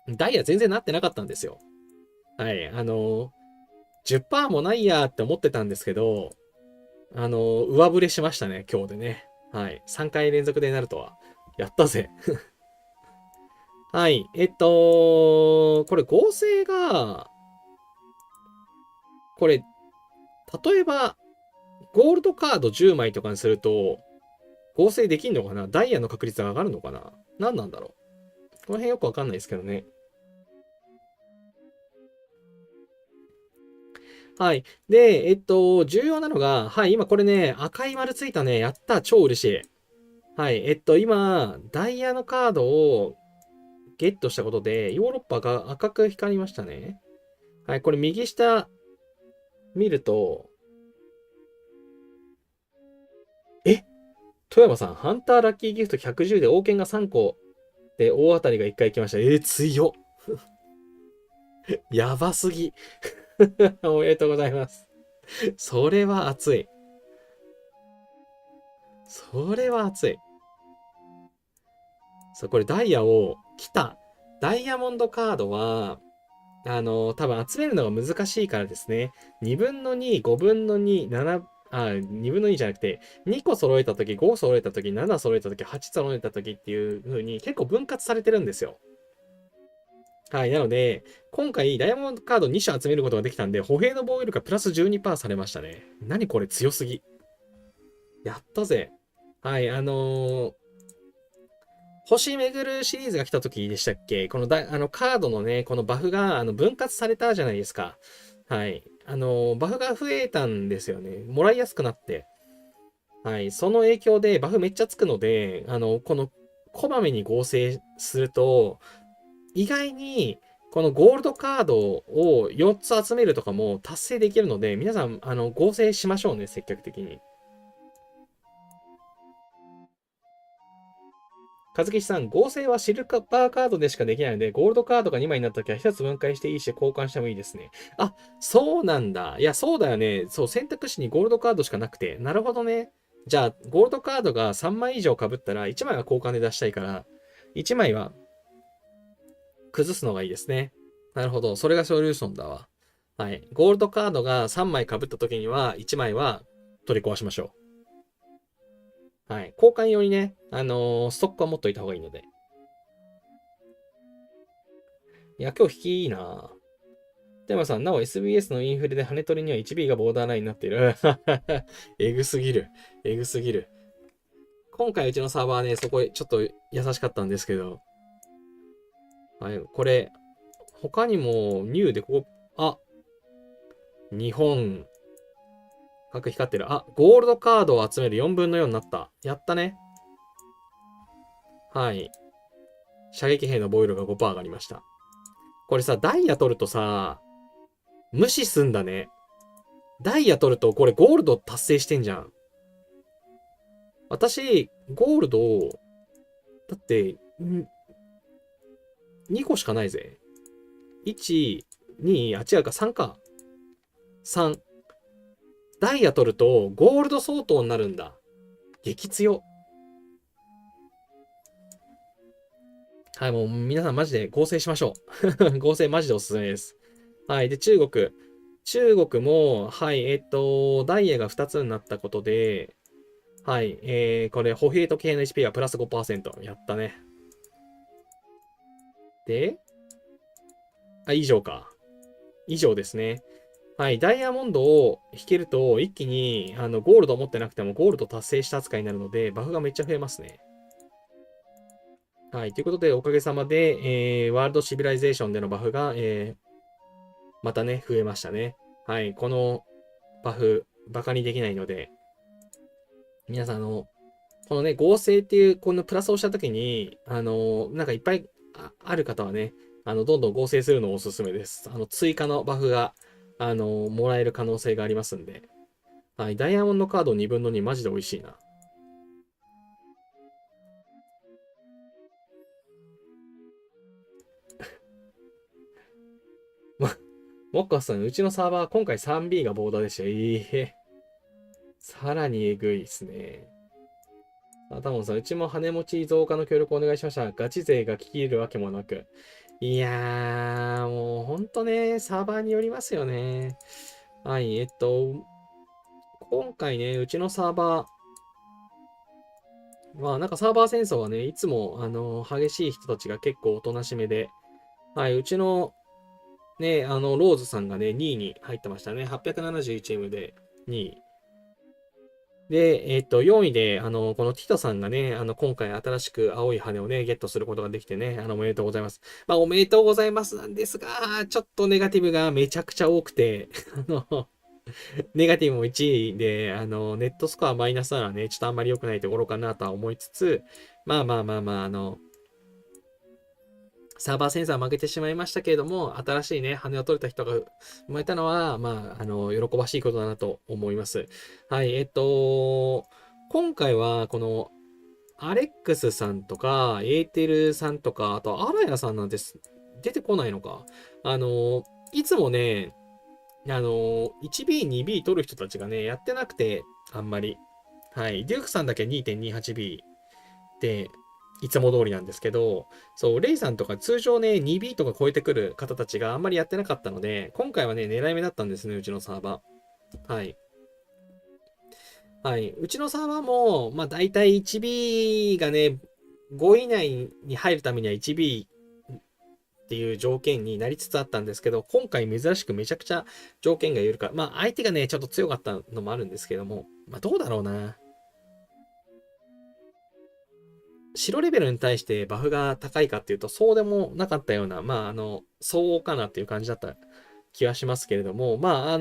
ダイヤ全然なってなかったんですよ。はい。10%もないやって思ってたんですけど、上振れしましたね、今日でね。はい。3回連続でなるとは。やったぜ。はい。これ合成が、これ、例えば、ゴールドカード10枚とかにすると、合成できんのかな？ダイヤの確率が上がるのかな？何なんだろう？この辺よくわかんないですけどね。はい。で、重要なのが、はい、今これね、赤い丸ついたね、やった、超嬉しい。はい。今、ダイヤのカードをゲットしたことで、ヨーロッパが赤く光りましたね。はい、これ右下見ると、え富山さん、ハンターラッキーギフト110で王権が3個で大当たりが1回来ました。強っ。やばすぎ。おめでとうございます。それは熱い。それは熱い。そう、これダイヤを来た。ダイヤモンドカードは、多分集めるのが難しいからですね。2分の2、5分の2、7、2分の2じゃなくて、2個揃えたとき、5揃えたとき、7揃えたとき、8揃えたときっていう風に結構分割されてるんですよ。はい。なので、今回ダイヤモンドカード2種集めることができたんで、歩兵の防御力がプラス12%されましたね。何これ強すぎ。やったぜ。はい。星巡るシリーズが来た時でしたっけ？このカードのね、このバフが分割されたじゃないですか。はい。バフが増えたんですよね。もらいやすくなって。はい。その影響でバフめっちゃつくので、この、こまめに合成すると、意外に、このゴールドカードを4つ集めるとかも達成できるので、皆さん、合成しましょうね、積極的に。和樹さん、合成はシルバーカードでしかできないので、ゴールドカードが2枚になったときは1つ分解していいし、交換してもいいですね。あ、そうなんだ。いや、そうだよね。そう、選択肢にゴールドカードしかなくて。なるほどね。じゃあ、ゴールドカードが3枚以上被ったら、1枚は交換で出したいから、1枚は崩すのがいいですね。なるほど。それがソリューションだわ。はい。ゴールドカードが3枚被ったときには、1枚は取り壊しましょう。はい。交換用にね、ストックは持っといた方がいいので。いや、今日引きいいな。テーマさん、なお SBS のインフレで跳ね取りには 1B がボーダーラインになっている。えぐすぎる。えぐすぎる。今回うちのサーバーはね、そこちょっと優しかったんですけど、はい、これ、他にもニューでここ、日本、各光ってる。ゴールドカードを集める4分の4になった。やったね。はい。射撃兵の防御力が5%上がりました。これさ、ダイヤ取るとさ、無視すんだね。ダイヤ取ると、これゴールド達成してんじゃん。私、ゴールド、だって、2個しかないぜ。1、2、違うか、3か。3。ダイヤ取ると、ゴールド相当になるんだ。激強。はい、もう皆さんマジで合成しましょう。合成マジでおすすめです。はい。で、中国。中国も、はい、ダイヤが2つになったことで、はい、これ、歩兵と系の HP がプラス5%。やったね。で、以上か。以上ですね。はい、ダイヤモンドを引けると、一気に、ゴールド持ってなくてもゴールド達成した扱いになるので、バフがめっちゃ増えますね。はい、ということで、おかげさまで、ワールドシビライゼーションでのバフが、またね、増えましたね。はい、このバフ、バカにできないので、皆さん、このね、合成っていう、このプラスをしたときに、なんかいっぱいある方はね、どんどん合成するのをおすすめです。追加のバフが、もらえる可能性がありますんで。はい、ダイヤモンドカード2分の2、マジで美味しいな。モッカさん、うちのサーバー、今回 3B がボーダーでした。さらにえぐいですね。タモンさん、うちも羽持ち増加の協力をお願いしました。ガチ勢が聞き入るわけもなく。いやー、もうほんとね、サーバーによりますよね。はい、今回ね、うちのサーバー、まあなんかサーバー戦争はね、いつも、激しい人たちが結構おとなしめで、はい、うちのね、ローズさんがね、2位に入ってましたね。871チームで2位。で、4位で、このティトさんがね、今回新しく青い羽をね、ゲットすることができてね、おめでとうございます。まあ、おめでとうございますなんですが、ちょっとネガティブがめちゃくちゃ多くて、ネガティブも1位で、ネットスコアマイナスならね、ちょっとあんまり良くないところかなとは思いつつ、まあまあまあまあ、サーバーセンサー負けてしまいましたけれども、新しいね、羽を取れた人が生まれたのは、まあ、喜ばしいことだなと思います。はい、今回は、この、アレックスさんとか、エーテルさんとか、あと、アラヤさんなんです。出てこないのか。いつもね、1B、2B 取る人たちがね、やってなくて、あんまり。はい。デュークさんだけ 2.28B で、いつも通りなんですけど、そう、レイさんとか通常ね、2B とか超えてくる方たちがあんまりやってなかったので、今回はね、狙い目だったんですね、うちのサーバー。はい。はい。うちのサーバーも、まあ大体 1B がね、5位以内に入るためには 1B っていう条件になりつつあったんですけど、今回珍しくめちゃくちゃ条件が緩るから、まあ相手がね、ちょっと強かったのもあるんですけども、まあどうだろうな。白レベルに対してバフが高いかっていうと、そうでもなかったような、まあ相応かなっていう感じだった気はしますけれども、まあ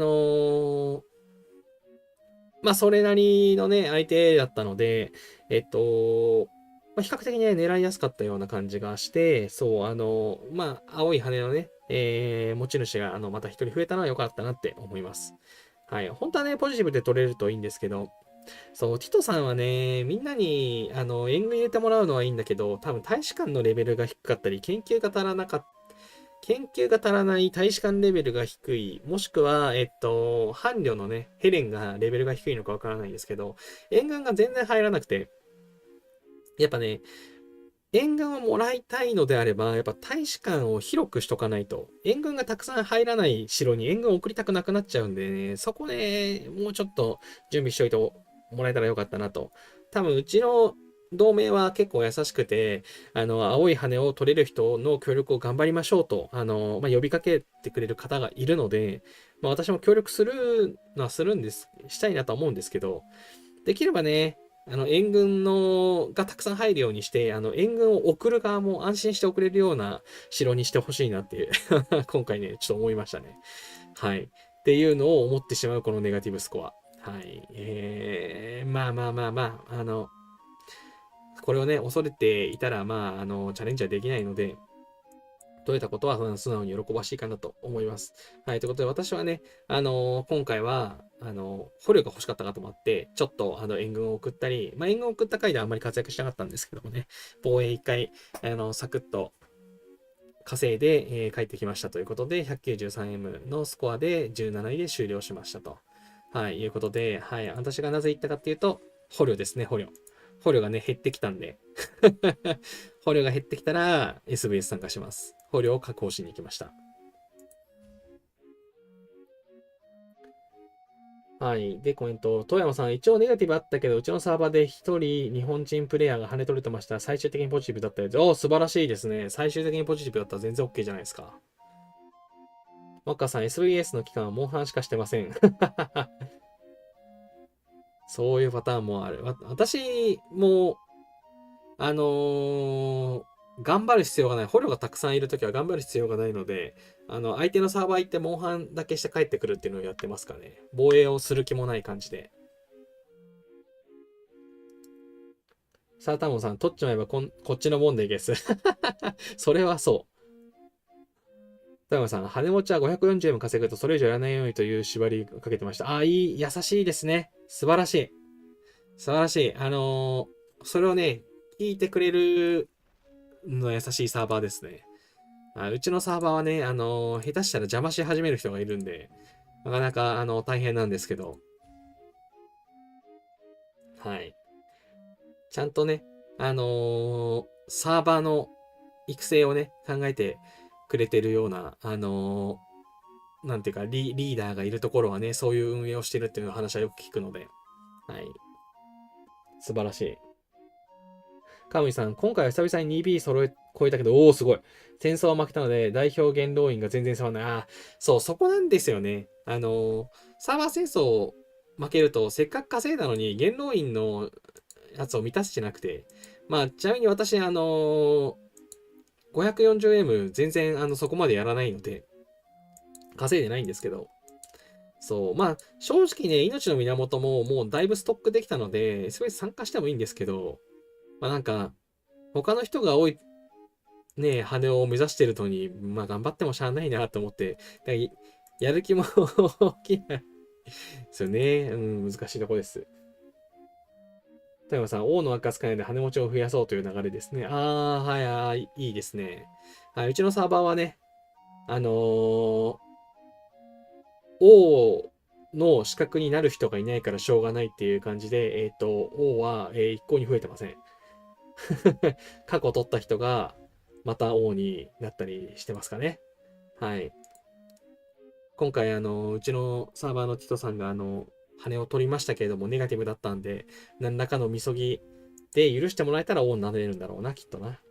まあそれなりのね、相手だったので、まあ、比較的ね、狙いやすかったような感じがして、そう、まあ、青い羽のね、持ち主が、また一人増えたのは良かったなって思います。はい。本当はね、ポジティブで取れるといいんですけど、そう、ティトさんはね、みんなに、援軍入れてもらうのはいいんだけど、多分大使館のレベルが低かったり、研究が足らない大使館レベルが低い、もしくは、伴侶のね、ヘレンがレベルが低いのかわからないんですけど、援軍が全然入らなくて、やっぱね、援軍をもらいたいのであれば、やっぱ大使館を広くしとかないと、援軍がたくさん入らない城に援軍を送りたくなくなっちゃうんでね、そこね、もうちょっと準備しといてもらえたらよかったなと。多分、うちの同盟は結構優しくて、青い羽を取れる人の協力を頑張りましょうと、まあ、呼びかけてくれる方がいるので、まあ、私も協力するのはするんです、したいなとは思うんですけど、できればね、援軍がたくさん入るようにして、援軍を送る側も安心して送れるような城にしてほしいなっていう今回ね、ちょっと思いましたね。はい。っていうのを思ってしまうこのネガティブスコア。はい。まあまあまあまあ、これをね、恐れていたら、まあ、チャレンジはできないので、取れたことは素直に喜ばしいかなと思います。はい。ということで、私はね、今回は、捕虜が欲しかったかと思って、ちょっと、援軍を送ったり、まあ、援軍を送った回ではあんまり活躍しなかったんですけどもね、防衛一回、サクッと稼いで、帰ってきましたということで、193M のスコアで17位で終了しましたと。はい、いうことで、はい、私がなぜ言ったかっていうと、捕虜ですね、捕虜。捕虜がね、減ってきたんで捕虜が減ってきたら SBS 参加します。捕虜を確保しに行きました。はい。で、コメント。遠山さん、一応ネガティブあったけど、うちのサーバーで一人日本人プレイヤーが跳ね取れてました。最終的にポジティブだったやつ。おー、素晴らしいですね。最終的にポジティブだったら全然 OK じゃないですか。マッカーさん、SBS の期間はモンハンしかしてません。そういうパターンもある。私も、あのー頑張る必要がない。捕虜がたくさんいるときは頑張る必要がないので、相手のサーバー行ってモンハンだけして帰ってくるっていうのをやってますかね。防衛をする気もない感じで。さあ、タモンさん、取っちまえばこっちのもんでゲス。それはそう。タモンさん、羽持ちは540円稼ぐとそれ以上やらないようにという縛りかけてました。ああ、いい、優しいですね。素晴らしい。素晴らしい。それをね、聞いてくれるの優しいサーバーですね。うちのサーバーはね、下手したら邪魔し始める人がいるんで、なかなか、大変なんですけど、はい。ちゃんとね、サーバーの育成をね、考えてくれてるような、なんていうかリーダーがいるところはね、そういう運営をしてるっていう話はよく聞くので、はい。素晴らしい。カムイさん、今回は久々に 2B 超えたけど、おお、すごい。戦争は負けたので、代表元老院が全然触らない。ああ、そう、そこなんですよね。サーバー戦争負けると、せっかく稼いだのに、元老院のやつを満たしてなくて、まあ、ちなみに私、540M 全然そこまでやらないので、稼いでないんですけど、そう、まあ、正直ね、命の源ももうだいぶストックできたので、それ参加してもいいんですけど、まあなんか、他の人が多い、ね、羽を目指してるのに、まあ頑張ってもしゃあないなと思って、やる気も起きないですよね。うん、難しいとこです。田山さん、王の赤使いで羽持ちを増やそうという流れですね。はい、いいですね。はい、うちのサーバーはね、王の資格になる人がいないからしょうがないっていう感じで、王は、一向に増えてません。過去取った人がまた王になったりしてますかね。はい。今回、うちのサーバーのティトさんが、羽を取りましたけれども、ネガティブだったんで、何らかのみそぎで許してもらえたら王になれるんだろうな、きっとな。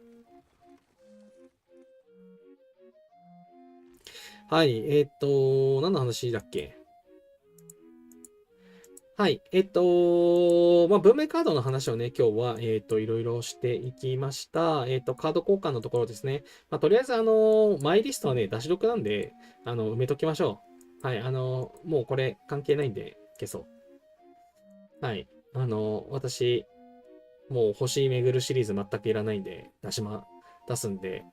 はい。何の話だっけ？はい。まあ、文明カードの話をね、今日は、いろいろしていきました。カード交換のところですね。まあ、とりあえず、マイリストはね、出し得なんで、埋めときましょう。はい。もうこれ関係ないんで、消そう。はい。私、もう星巡るシリーズ全くいらないんで、出すんで、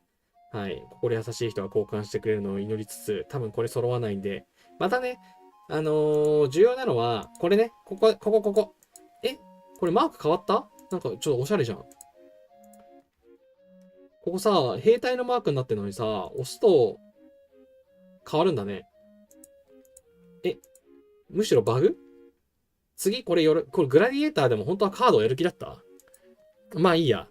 はい。心優しい人が交換してくれるのを祈りつつ、多分これ揃わないんで、またね、重要なのは、これね、ここ。えこれマーク変わった？なんかちょっとおしゃれじゃん。ここさ、兵隊のマークになってるのにさ、押すと変わるんだね。え、むしろバグ？次これグラディエーターでも本当はカードをやる気だった？まあいいや。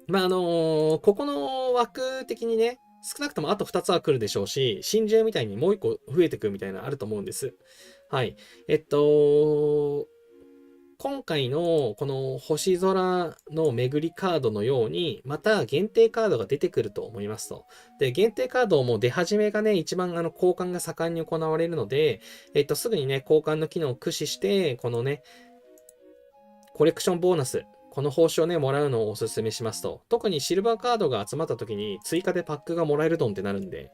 まあここの枠的にね、少なくともあと2つは来るでしょうし、真珠みたいにもう1個増えてくみたいなのあると思うんです。はい。今回のこの星空の巡りカードのように、また限定カードが出てくると思いますと。で、限定カードも出始めがね、一番交換が盛んに行われるので、すぐにね、交換の機能を駆使して、このね、コレクションボーナス、この報酬をね、もらうのをお勧めしますと。特にシルバーカードが集まった時に追加でパックがもらえるドンってなるんで、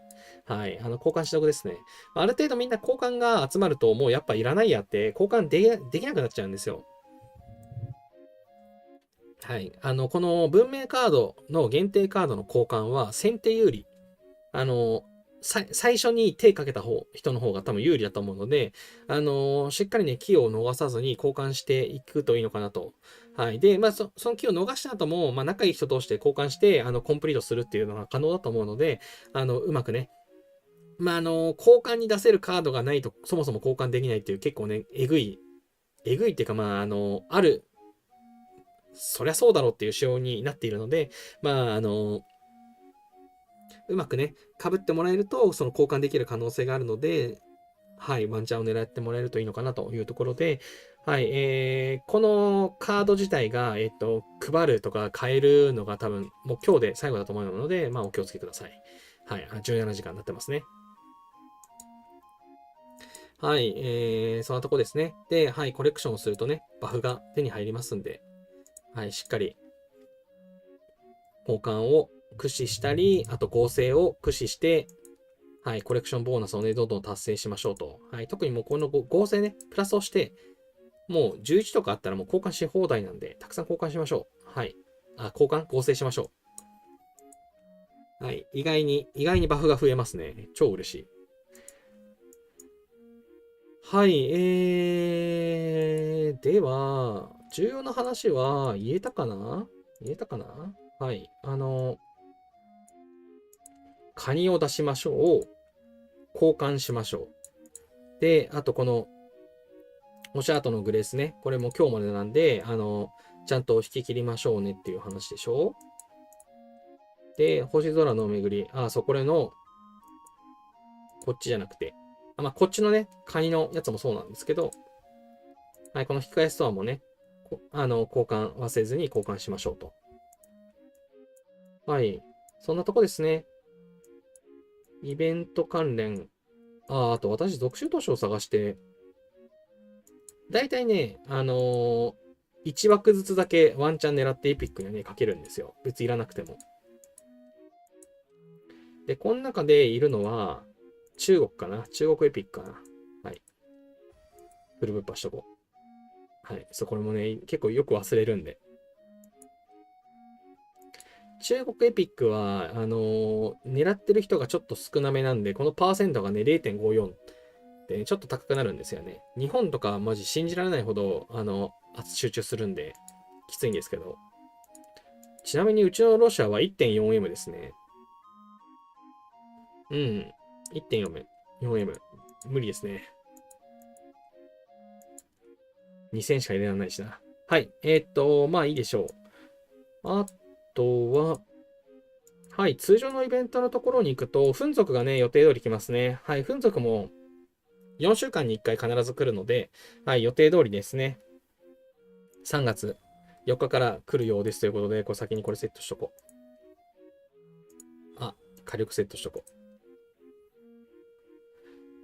はい、交換しとくですね。ある程度みんな交換が集まるともうやっぱいらないやって、交換できなくなっちゃうんですよ。はい。この文明カードの限定カードの交換は先手有利。あの、最初に手かけた人の方が多分有利だと思うので、しっかりね、機を逃さずに交換していくといいのかなと。はい。で、まあ、その機を逃した後も、まあ、仲いい人同士で交換して、コンプリートするっていうのが可能だと思うので、うまくね、まあ、交換に出せるカードがないと、そもそも交換できないっていう結構ね、えぐいっていうか、まあ、そりゃそうだろうっていう仕様になっているので、まあ、うまくね、被ってもらえると、その交換できる可能性があるので、はい、ワンチャンを狙ってもらえるといいのかなというところで、はい、このカード自体が、配るとか変えるのが多分、もう今日で最後だと思うので、まあ、お気をつけください。はい、17時間になってますね。はい、そんなとこですね。で、はい、コレクションをするとね、バフが手に入りますんで、はい、しっかり交換を駆使したり、あと合成を駆使して、はい、コレクションボーナスをね、どんどん達成しましょうと。はい、特にもうこの合成ね、プラスをして、もう11とかあったらもう交換し放題なんで、たくさん交換しましょう。はい。合成しましょう。はい。意外にバフが増えますね。超嬉しい。はい。では、重要な話は言えたかな？はい。カニを出しましょう。交換しましょう。で、あとこの、おしゃートのグレースね。これも今日までなんで、ちゃんと引き切りましょうねっていう話でしょ？で、星空の巡り。そう、これの、こっちじゃなくて。まあ、こっちのね、カニのやつもそうなんですけど、はい、この引き換えストアもね、交換忘れずに交換しましょうと。はい。そんなとこですね。イベント関連。あと私、属州都市を探してだいたいね、1枠ずつだけワンチャン狙ってエピックにはね、かけるんですよ。別にいらなくても。で、この中でいるのは、中国かな、中国エピックかな。はい。フルブッパしとこう。はい。そう、これもね、結構よく忘れるんで。中国エピックは、狙ってる人がちょっと少なめなんで、このパーセントがね、0.54ってね、ちょっと高くなるんですよね。日本とかマジ信じられないほど、集中するんで、きついんですけど。ちなみにうちのロシアは 1.4M ですね。うん。1.4M。4M。無理ですね。2000しか入れられないしな。はい。まあいいでしょう。あとは、はい。通常のイベントのところに行くと、粉族がね、予定通り来ますね。はい。粉族も4週間に1回必ず来るので、はい。予定通りですね。3月4日から来るようですということで、これ先にこれセットしとこう。あ、火力セットしとこう。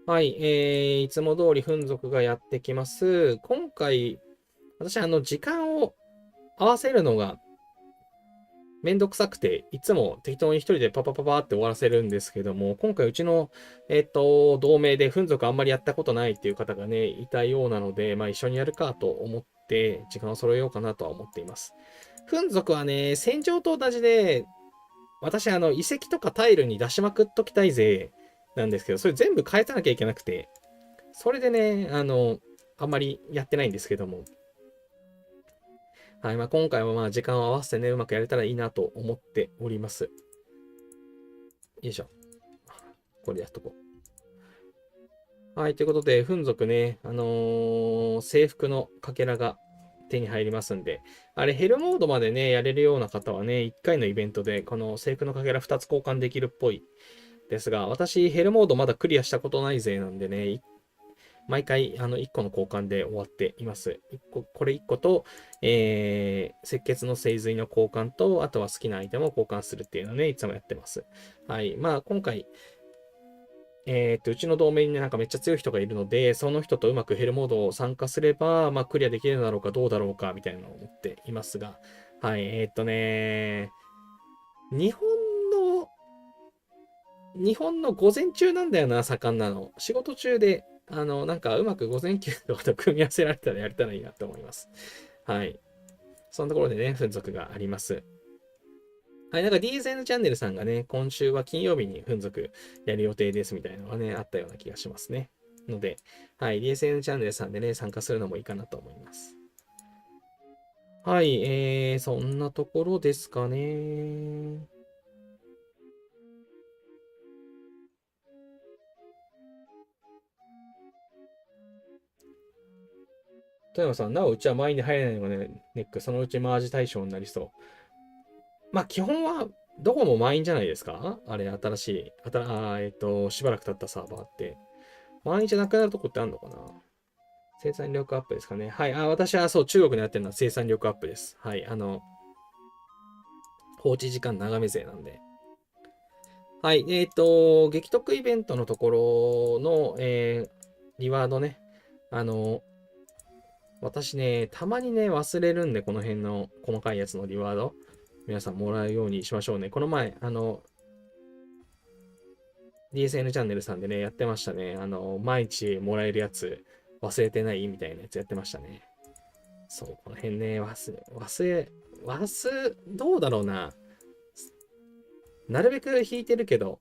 はい。いつも通り粉族がやってきます。今回、私、時間を合わせるのがめんどくさくて、いつも適当に一人でパパパパって終わらせるんですけども、今回うちの、同盟で粉族あんまりやったことないっていう方がね、いたようなので、まあ一緒にやるかと思って、時間を揃えようかなとは思っています。粉族はね、戦場と同じで、私、遺跡とかタイルに出しまくっときたいぜ、なんですけど、それ全部返さなきゃいけなくて、それでね、あんまりやってないんですけども、はい、まあ今回はまあ時間を合わせてね、うまくやれたらいいなと思っております。よいしょ。これでやっとこう。はい、ということで、粉族ね、制服のかけらが手に入りますんで、あれ、ヘルモードまでね、やれるような方はね、1回のイベントで、この制服のかけら2つ交換できるっぽいですが、私、ヘルモードまだクリアしたことないぜなんでね、毎回、1個の交換で終わっています。これ1個と、赤血の精髄の交換と、あとは好きなアイテムを交換するっていうのをね、いつもやってます。はい。まあ、今回、うちの同盟にね、なんかめっちゃ強い人がいるので、その人とうまくヘルモードを参加すれば、まあ、クリアできるだろうかどうだろうか、みたいなのを思っていますが、はい、日本の、日本の午前中なんだよな、盛んなの。仕事中で、なんかうまく午前休とかと組み合わせられたらやれたらいいなと思います。はい。そのところでね、粉属があります。はい、なんか DSN チャンネルさんがね、今週は金曜日に粉属やる予定ですみたいなのがね、あったような気がしますね。ので、はい、DSN チャンネルさんでね、参加するのもいいかなと思います。はい、そんなところですかね。富山さん、なおうちは前に入れないのがね、ネック、そのうちマージ対象になりそう。まあ、基本は、どこも満員じゃないですかあれ、新しい、あたあしばらく経ったサーバーって。満員じゃなくなるとこってあるのかな。生産力アップですかね。はい。私はそう、中国でやってるのは生産力アップです。はい。放置時間長め勢なんで。はい。激特イベントのところの、リワードね。私ね、たまにね、忘れるんで、この辺の細かいやつのリワード。皆さんもらうようにしましょうね。この前、DSN チャンネルさんでね、やってましたね。毎日もらえるやつ、忘れてないみたいなやつやってましたね。そう、この辺ね、どうだろうな。なるべく引いてるけど、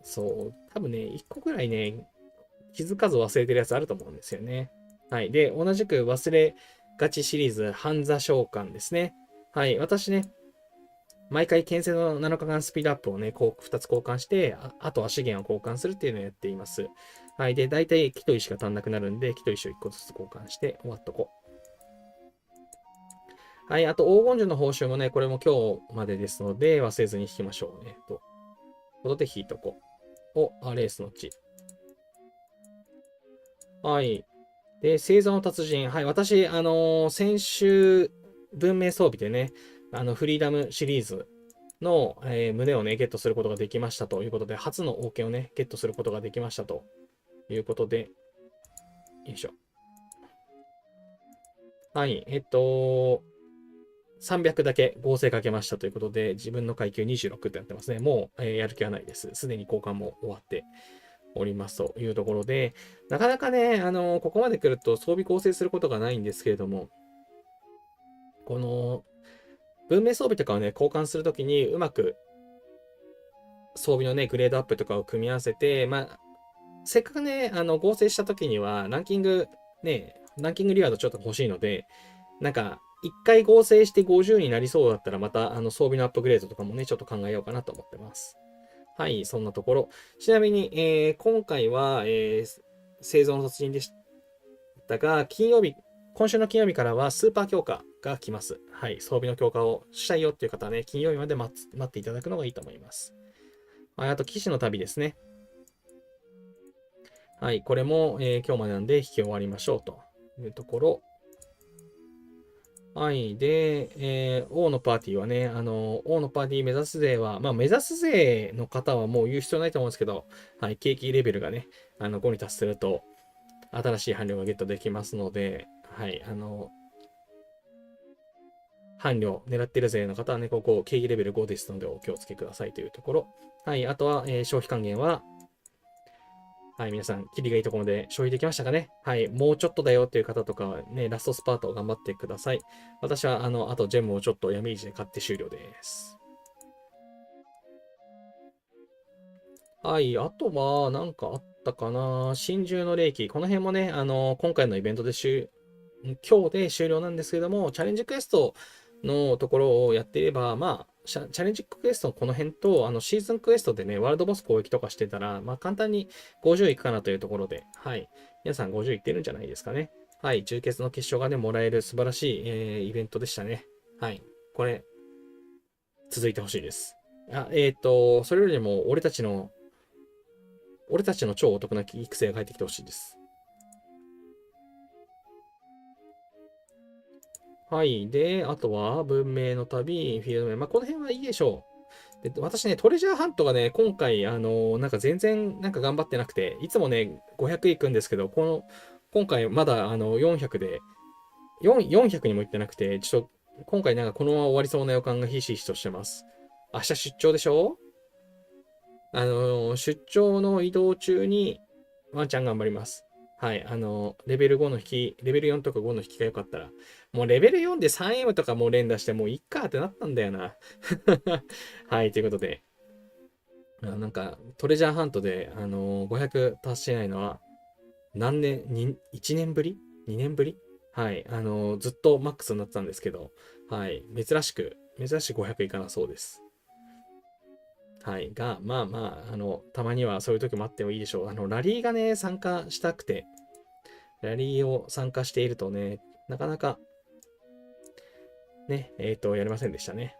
そう、多分ね、1個ぐらいね、気づかず忘れてるやつあると思うんですよね。はい。で、同じく忘れがちシリーズ、ハンザ召喚ですね。はい。私ね、毎回牽制の7日間スピードアップをね、こう2つ交換して、あとは資源を交換するっていうのをやっています。はい。で、大体木と石が足んなくなるんで、木と石を1個ずつ交換して終わっとこう。はい。あと、黄金樹の報酬もね、これも今日までですので、忘れずに引きましょうね。と。ことで引いとこう。レースの地。はい。で、星座の達人。はい。私、先週、文明装備でね、フリーダムシリーズの、胸をね、ゲットすることができましたということで、初の王権をね、ゲットすることができましたということで、よいしょ。はい。300だけ合成かけましたということで、自分の階級26ってなってますね。もう、やる気はないです。すでに交換も終わっておりますというところで、なかなかね、ここまで来ると装備構成することがないんですけれども、この、文明装備とかをね、交換するときにうまく装備のね、グレードアップとかを組み合わせて、まあ、せっかくね、合成したときには、ランキングリワードちょっと欲しいので、なんか、一回合成して50になりそうだったら、また、装備のアップグレードとかもね、ちょっと考えようかなと思ってます。はい、そんなところ。ちなみに、今回は、製造の突入でしたが、今週の金曜日からはスーパー強化が来ます。はい、装備の強化をしたいよっていう方はね、金曜日まで待っていただくのがいいと思います。はい、あと、騎士の旅ですね。はい、これも、今日までなんで引き終わりましょうというところ。はい。で、王のパーティーはね、王のパーティー目指す勢は、まあ、目指す勢の方はもう言う必要ないと思うんですけど、はい、景気レベルがね、5に達すると、新しい伴侶がゲットできますので、はい、伴侶狙ってる勢の方はね、ここ、景気レベル5ですので、お気をつけくださいというところ。はい、あとは、消費還元は、はい、皆さん、キリがいいところで消費できましたかね。はい、もうちょっとだよっていう方とかはね、ラストスパートを頑張ってください。私は、あとジェムをちょっと闇市で買って終了です。はい、あとは、なんかあったかな。真珠の霊気。この辺もね、今回のイベントで今日で終了なんですけども、チャレンジクエストのところをやっていれば、まあ、チャレンジクエストのこの辺と、シーズンクエストでね、ワールドボス攻撃とかしてたら、まあ、簡単に50いくかなというところで、はい。皆さん50いってるんじゃないですかね。はい。中決の決勝がね、もらえる素晴らしい、イベントでしたね。はい。これ、続いてほしいです。それよりも、俺たちの超お得な育成が帰ってきてほしいです。はい。で、あとは、文明の旅、フィールド名。まあ、この辺はいいでしょう。で、私ね、トレジャーハントがね、今回、なんか全然、なんか頑張ってなくて、いつもね、500行くんですけど、今回まだ、400で、400にも行ってなくて、ちょっと、今回なんかこのまま終わりそうな予感がひしひしとしてます。明日出張でしょ？出張の移動中にワンチャン頑張ります。はい。レベル5のレベル4とか5の引きが良かったら、もうレベル4で 3M とかもう連打してもういっかってなったんだよな。はい。ということで、なんかトレジャーハントで、500達してないのは1年ぶり？ 2 年ぶり？はい。ずっとマックスになってたんですけど、はい。珍しく500いかなそうです。はい。が、まあまあ、たまにはそういう時もあってもいいでしょう。ラリーがね、参加したくて、ラリーを参加しているとね、なかなか、ね、やりませんでしたね。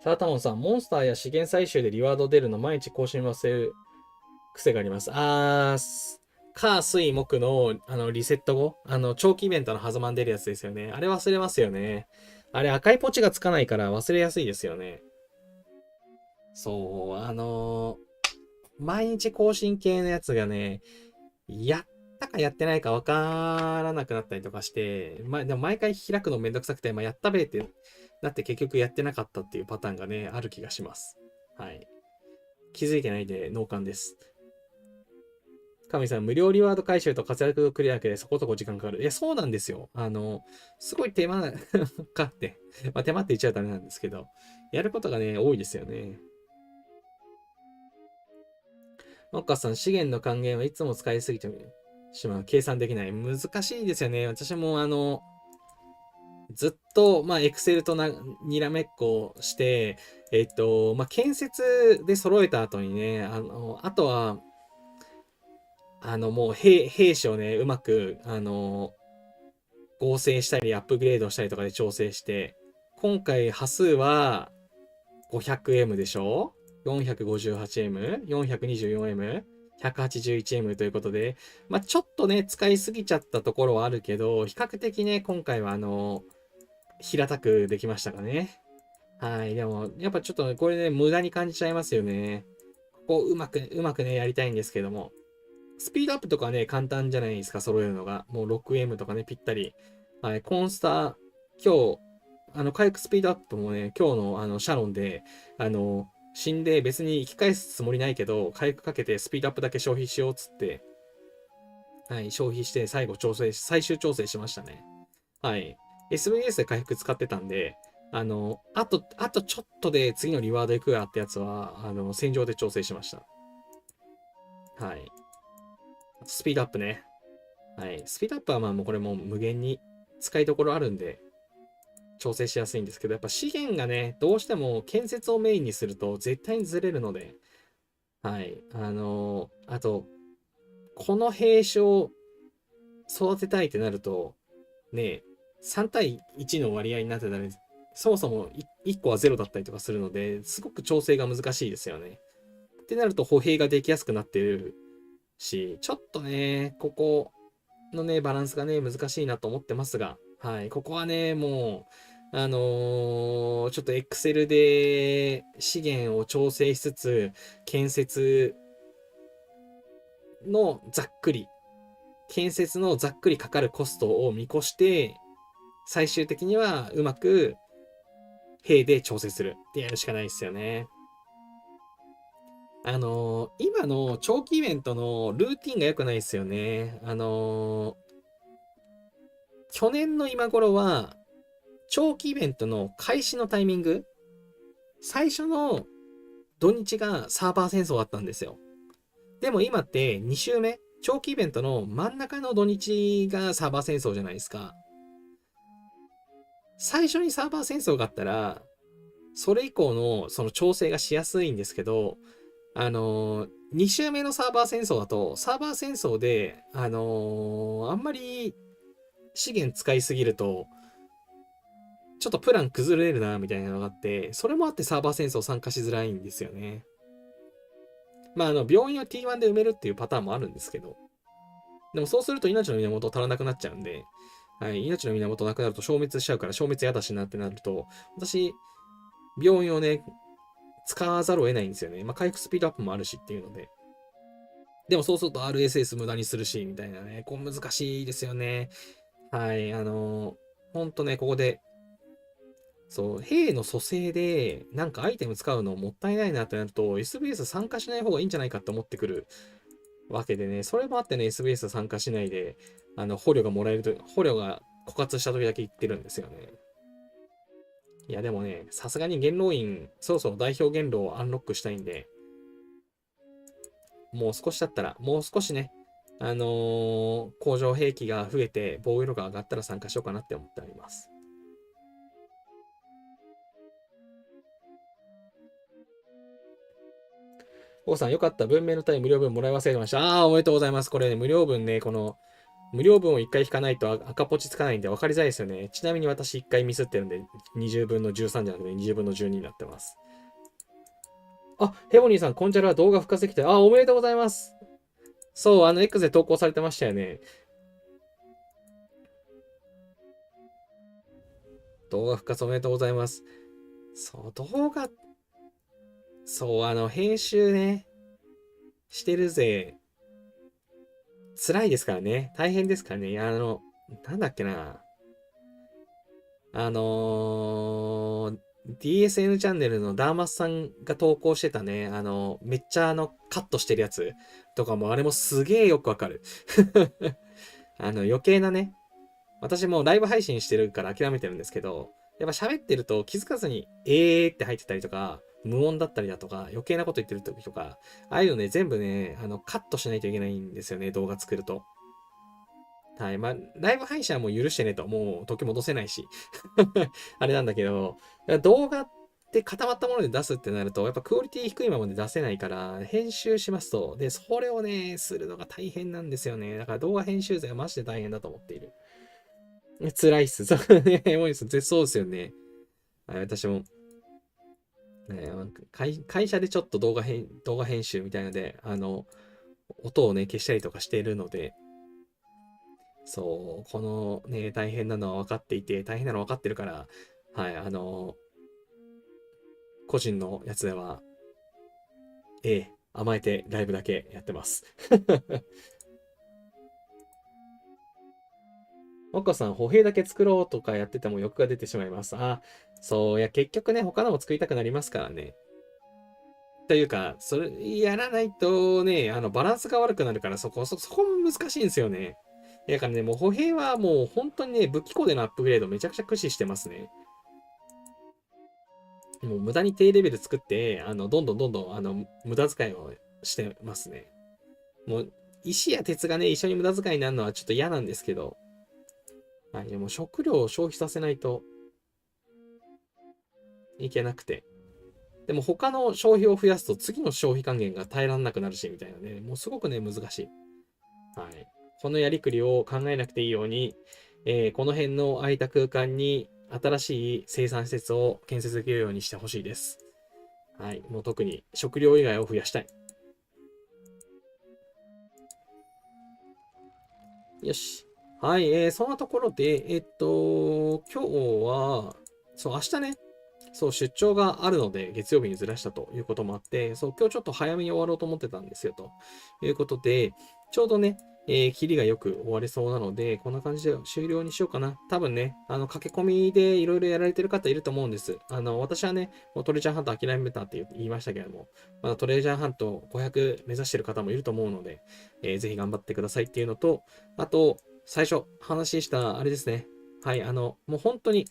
さあ、タモンさん、モンスターや資源採集でリワード出るの毎日更新忘れる癖があります。火、水、木の、リセット後、長期イベントの狭間に出るやつですよね。あれ忘れますよね。あれ赤いポチがつかないから忘れやすいですよね。そう、毎日更新系のやつがね、やったかやってないかわからなくなったりとかして、でも毎回開くのめんどくさくて、まあ、やったべってなって結局やってなかったっていうパターンがね、ある気がします。はい。気づいてないで脳幹です。神さん、無料リワード回収と活躍をクリアだけでそこそこ時間かかる。そうなんですよ。すごい手間かって、まあ、手間って言っちゃうとダメなんですけど、やることがね、多いですよね。マッカさん、資源の還元はいつも使いすぎてしまう。計算できない。難しいですよね。私もずっと、まあ、エクセルとにらめっこして、まあ、建設で揃えた後にね、あとは、もう兵士をね、うまく、合成したり、アップグレードしたりとかで調整して、今回、波数は 500M でしょ？ 458M、424M、181M ということで、まあ、ちょっとね、使いすぎちゃったところはあるけど、比較的ね、今回は平たくできましたかね。はい。でも、やっぱちょっとね、これね、無駄に感じちゃいますよね。ここうまくね、やりたいんですけども。スピードアップとかね、簡単じゃないですか、揃えるのが。もう 6M とかね、ぴったり。はい、コンスタ、今日、回復スピードアップもね、今日のシャロンで、死んで別に生き返すつもりないけど、回復かけてスピードアップだけ消費しようっつって、はい、消費して最後最終調整しましたね。はい。SVS で回復使ってたんで、あとちょっとで次のリワード行くわってやつは、戦場で調整しました。はい。スピードアップね。はい。スピードアップはまあもうこれも無限に使いどころあるんで、調整しやすいんですけど、やっぱ資源がね、どうしても建設をメインにすると絶対にずれるので、はい。あと、この兵種を育てたいってなると、ね、3対1の割合になってたり、そもそも1個は0だったりとかするので、すごく調整が難しいですよね。ってなると歩兵ができやすくなってるし、ちょっとね、ここのね、バランスがね、難しいなと思ってますが、はい、ここはね、もう、ちょっと Excel で資源を調整しつつ、建設のざっくり、建設のざっくりかかるコストを見越して、最終的にはうまく兵で調整するってやるしかないですよね。今の長期イベントのルーティンが良くないですよね。去年の今頃は、長期イベントの開始のタイミング、最初の土日がサーバー戦争だったんですよ。でも今って2週目、長期イベントの真ん中の土日がサーバー戦争じゃないですか。最初にサーバー戦争があったら、それ以降のその調整がしやすいんですけど、2週目のサーバー戦争だと、サーバー戦争で、あんまり資源使いすぎると、ちょっとプラン崩れるな、みたいなのがあって、それもあってサーバー戦争参加しづらいんですよね。まあ、病院を T1 で埋めるっていうパターンもあるんですけど、でもそうすると命の源足らなくなっちゃうんで、はい、命の源なくなると消滅しちゃうから消滅嫌だしなってなると、私、病院をね、使わざるを得ないんですよね。まあ、回復スピードアップもあるしっていうので。でもそうすると RSS 無駄にするし、みたいなね、こう難しいですよね。はい、ほんとね、ここで、そう、兵の蘇生で、なんかアイテム使うのもったいないなってなると、SBS 参加しない方がいいんじゃないかって思ってくるわけでね、それもあってね、SBS 参加しないで、捕虜がもらえると、捕虜が枯渇した時だけ言ってるんですよね。いや、でもね、さすがに元老院、そろそろ代表元老をアンロックしたいんで、もう少しだったら、もう少しね、工場兵器が増えて、防御力が上がったら参加しようかなって思っております。王さん、よかった。文明の単位無料分もらい忘れてました。ああ、おめでとうございます。これね、無料分ね、この、無料分を1回引かないと赤ポチつかないんで分かりづらいですよね。ちなみに私1回ミスってるんで、20分の13じゃなくて20分の12になってます。あ、ヘボニーさん、コンチャルは動画復活できて、あ、おめでとうございます。そう、X で投稿されてましたよね。動画復活おめでとうございます。そう、動画、そう、編集ね、してるぜ。辛いですからね。大変ですからね。なんだっけな。あのー DSN チャンネルのダーマスさんが投稿してたね、めっちゃカットしてるやつとかもあれもすげえよくわかる。余計なね、私もライブ配信してるから諦めてるんですけど、やっぱ喋ってると気づかずにって入ってたりとか、無音だったりだとか、余計なこと言ってる時とか、ああいうのね、全部ね、カットしないといけないんですよね、動画作ると。はい。まあ、ライブ配信はもう許してねと、もう時戻せないし。あれなんだけど、動画って固まったもので出すってなると、やっぱクオリティ低いままで出せないから、編集しますと、で、それをね、するのが大変なんですよね。だから動画編集税はマジで大変だと思っている。辛いっす。そうね、もうそうですよね。はい、私も、ね、会社でちょっと動画編集みたいので、音をね、消したりとかしているので、そう、このね、大変なのは分かっていて、大変なのは分かってるから、はい、個人のやつでは、甘えてライブだけやってます。岡さん、歩兵だけ作ろうとかやってても欲が出てしまいます。あ、そう、いや、結局ね、他のも作りたくなりますからね。というか、それ、やらないとね、バランスが悪くなるから、そこも難しいんですよね。だからね、もう歩兵はもう本当にね、武器庫でのアップグレードめちゃくちゃ駆使してますね。もう無駄に低レベル作って、どんどん、無駄遣いをしてますね。もう、石や鉄がね、一緒に無駄遣いになるのはちょっと嫌なんですけど、はい、でも食料を消費させないといけなくて。でも他の消費を増やすと次の消費還元が耐えられなくなるし、みたいなね。もうすごくね、難しい。はい。このやりくりを考えなくていいように、この辺の空いた空間に新しい生産施設を建設できるようにしてほしいです。はい。もう特に食料以外を増やしたい。よし。はい。そんなところで、今日は、そう、明日ね、そう、出張があるので、月曜日にずらしたということもあって、そう、今日ちょっと早めに終わろうと思ってたんですよ、ということで、ちょうどね、キリがよく終われそうなので、こんな感じで終了にしようかな。多分ね、駆け込みでいろいろやられてる方いると思うんです。私はね、もうトレジャーハント諦めたって言いましたけれども、まだトレジャーハント500目指してる方もいると思うので、ぜひ頑張ってくださいっていうのと、あと、最初話したあれですね。はい、もう本当に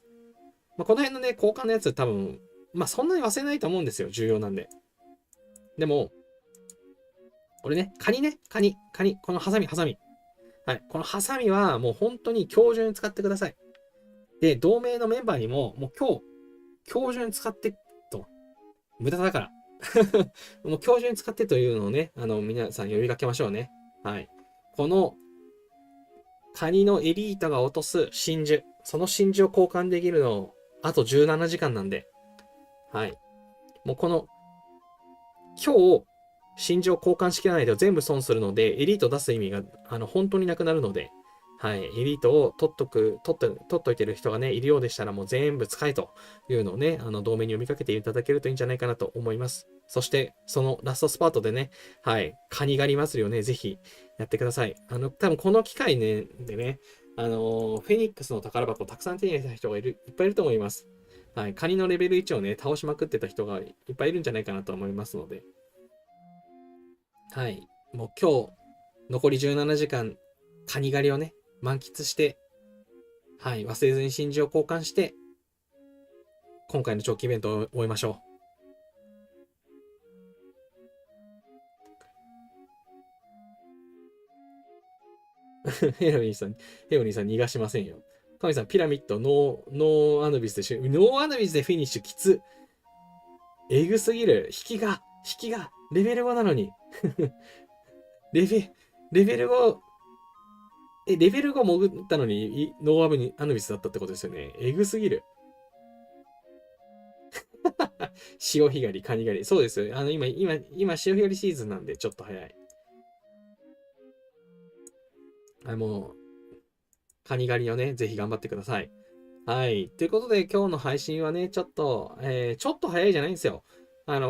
まあ、この辺のね、交換のやつ多分、まあそんなに忘れないと思うんですよ。重要なんで。でも、これね、カニ、このハサミ。はい。このハサミはもう本当に今日中に使ってください。で、同盟のメンバーにも、もう今日中に使ってと、無駄だから。もう今日中に使ってというのをね、皆さん呼びかけましょうね。はい。このカニのエリートが落とす真珠、その真珠を交換できるの、あと17時間なんで、はい。もうこの今日、真珠を交換しきらないと全部損するので、エリート出す意味が、本当になくなるので、はい、エリートを取っといてる人がね、いるようでしたらもう全部使えというのをね、同盟に呼びかけていただけるといいんじゃないかなと思います。そして、そのラストスパートでね、はい、カニ狩り祭りをね、ぜひやってください。多分この機会ね、でね、フェニックスの宝箱をたくさん手に入れた人がいっぱいいると思います。はい、カニのレベル1をね、倒しまくってた人がいっぱいいるんじゃないかなと思いますので、はい。もう今日、残り17時間、カニ狩りをね、満喫して、はい。忘れずに真珠を交換して、今回の長期イベントを終えましょう。ヘロニーさん逃がしませんよ。カミさん、ピラミッド、ノーアヌビスでノーアヌビスでフィニッシュ、きつ。えぐすぎる。引きが、レベル5なのに。レベ、レベル5、レベル5潜ったのに、ノーアヌビスだったってことですよね。えぐすぎる。潮干狩り、カニ狩り。そうですよ。今、潮干狩りシーズンなんで、ちょっと早い。もう、カニ狩りをね、ぜひ頑張ってください。はい。ということで、今日の配信はね、ちょっと早いじゃないんですよ。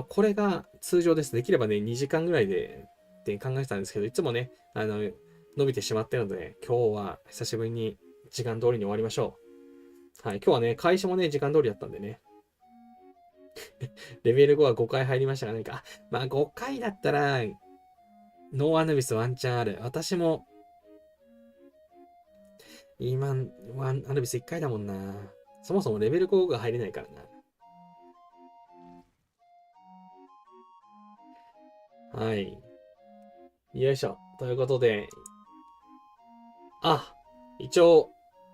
これが通常です。できればね、2時間ぐらいでって考えてたんですけど、いつもね、伸びてしまってるので、今日は久しぶりに時間通りに終わりましょう。はい。今日はね、会社もね、時間通りだったんでね。レベル5は5回入りましたが、まあ5回だったら、ノーアヌビスワンチャンある。私も、今、ワンアヌビス1回だもんな。そもそもレベル5が入れないからな。はい。よいしょ。ということで、一応、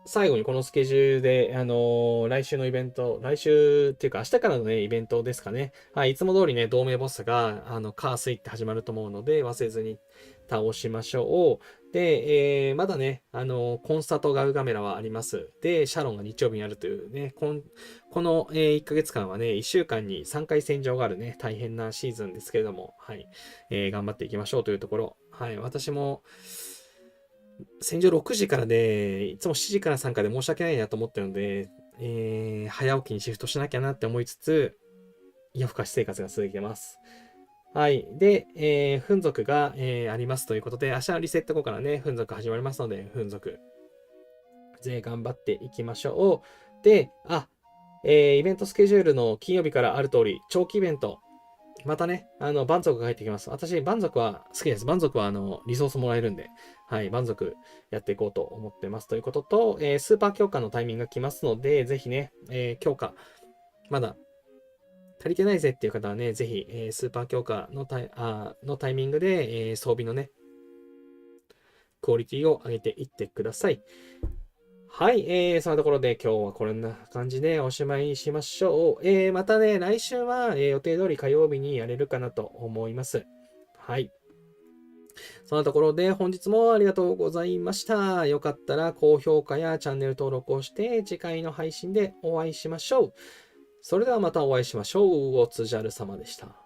最後にこのスケジュールで、来週のイベント、来週っていうか明日からのね、イベントですかね。はい、いつも通りね、同盟ボスが、カースイって始まると思うので、忘れずに倒しましょう。で、まだね、コンスタとガウガメラはあります。で、シャロンが日曜日にあるというね、この、1ヶ月間はね、1週間に3回戦場があるね、大変なシーズンですけれども、はい、頑張っていきましょうというところ。はい、私も、戦場6時からで、いつも7時から参加で申し訳ないなと思ってるので、早起きにシフトしなきゃなって思いつつ、夜更かし生活が続いてます。はい。で、粉属が、ありますということで、明日のリセット後からね、粉属始まりますので、粉属、ぜひ頑張っていきましょう。で、イベントスケジュールの金曜日からある通り、長期イベント、またね、蛮族が入ってきます。私、蛮族は好きです。蛮族は、リソースもらえるんで、はい、蛮族やっていこうと思ってます。ということと、スーパー強化のタイミングが来ますので、ぜひね、強化、まだ足りてないぜっていう方はね、ぜひ、スーパー強化のタイミングで、装備のね、クオリティを上げていってください。はい、そんなところで今日はこんな感じでおしまいにしましょう。またね、来週は、予定通り火曜日にやれるかなと思います。はい。そんなところで本日もありがとうございました。よかったら高評価やチャンネル登録をして次回の配信でお会いしましょう。それではまたお会いしましょう。おつじゃる様でした。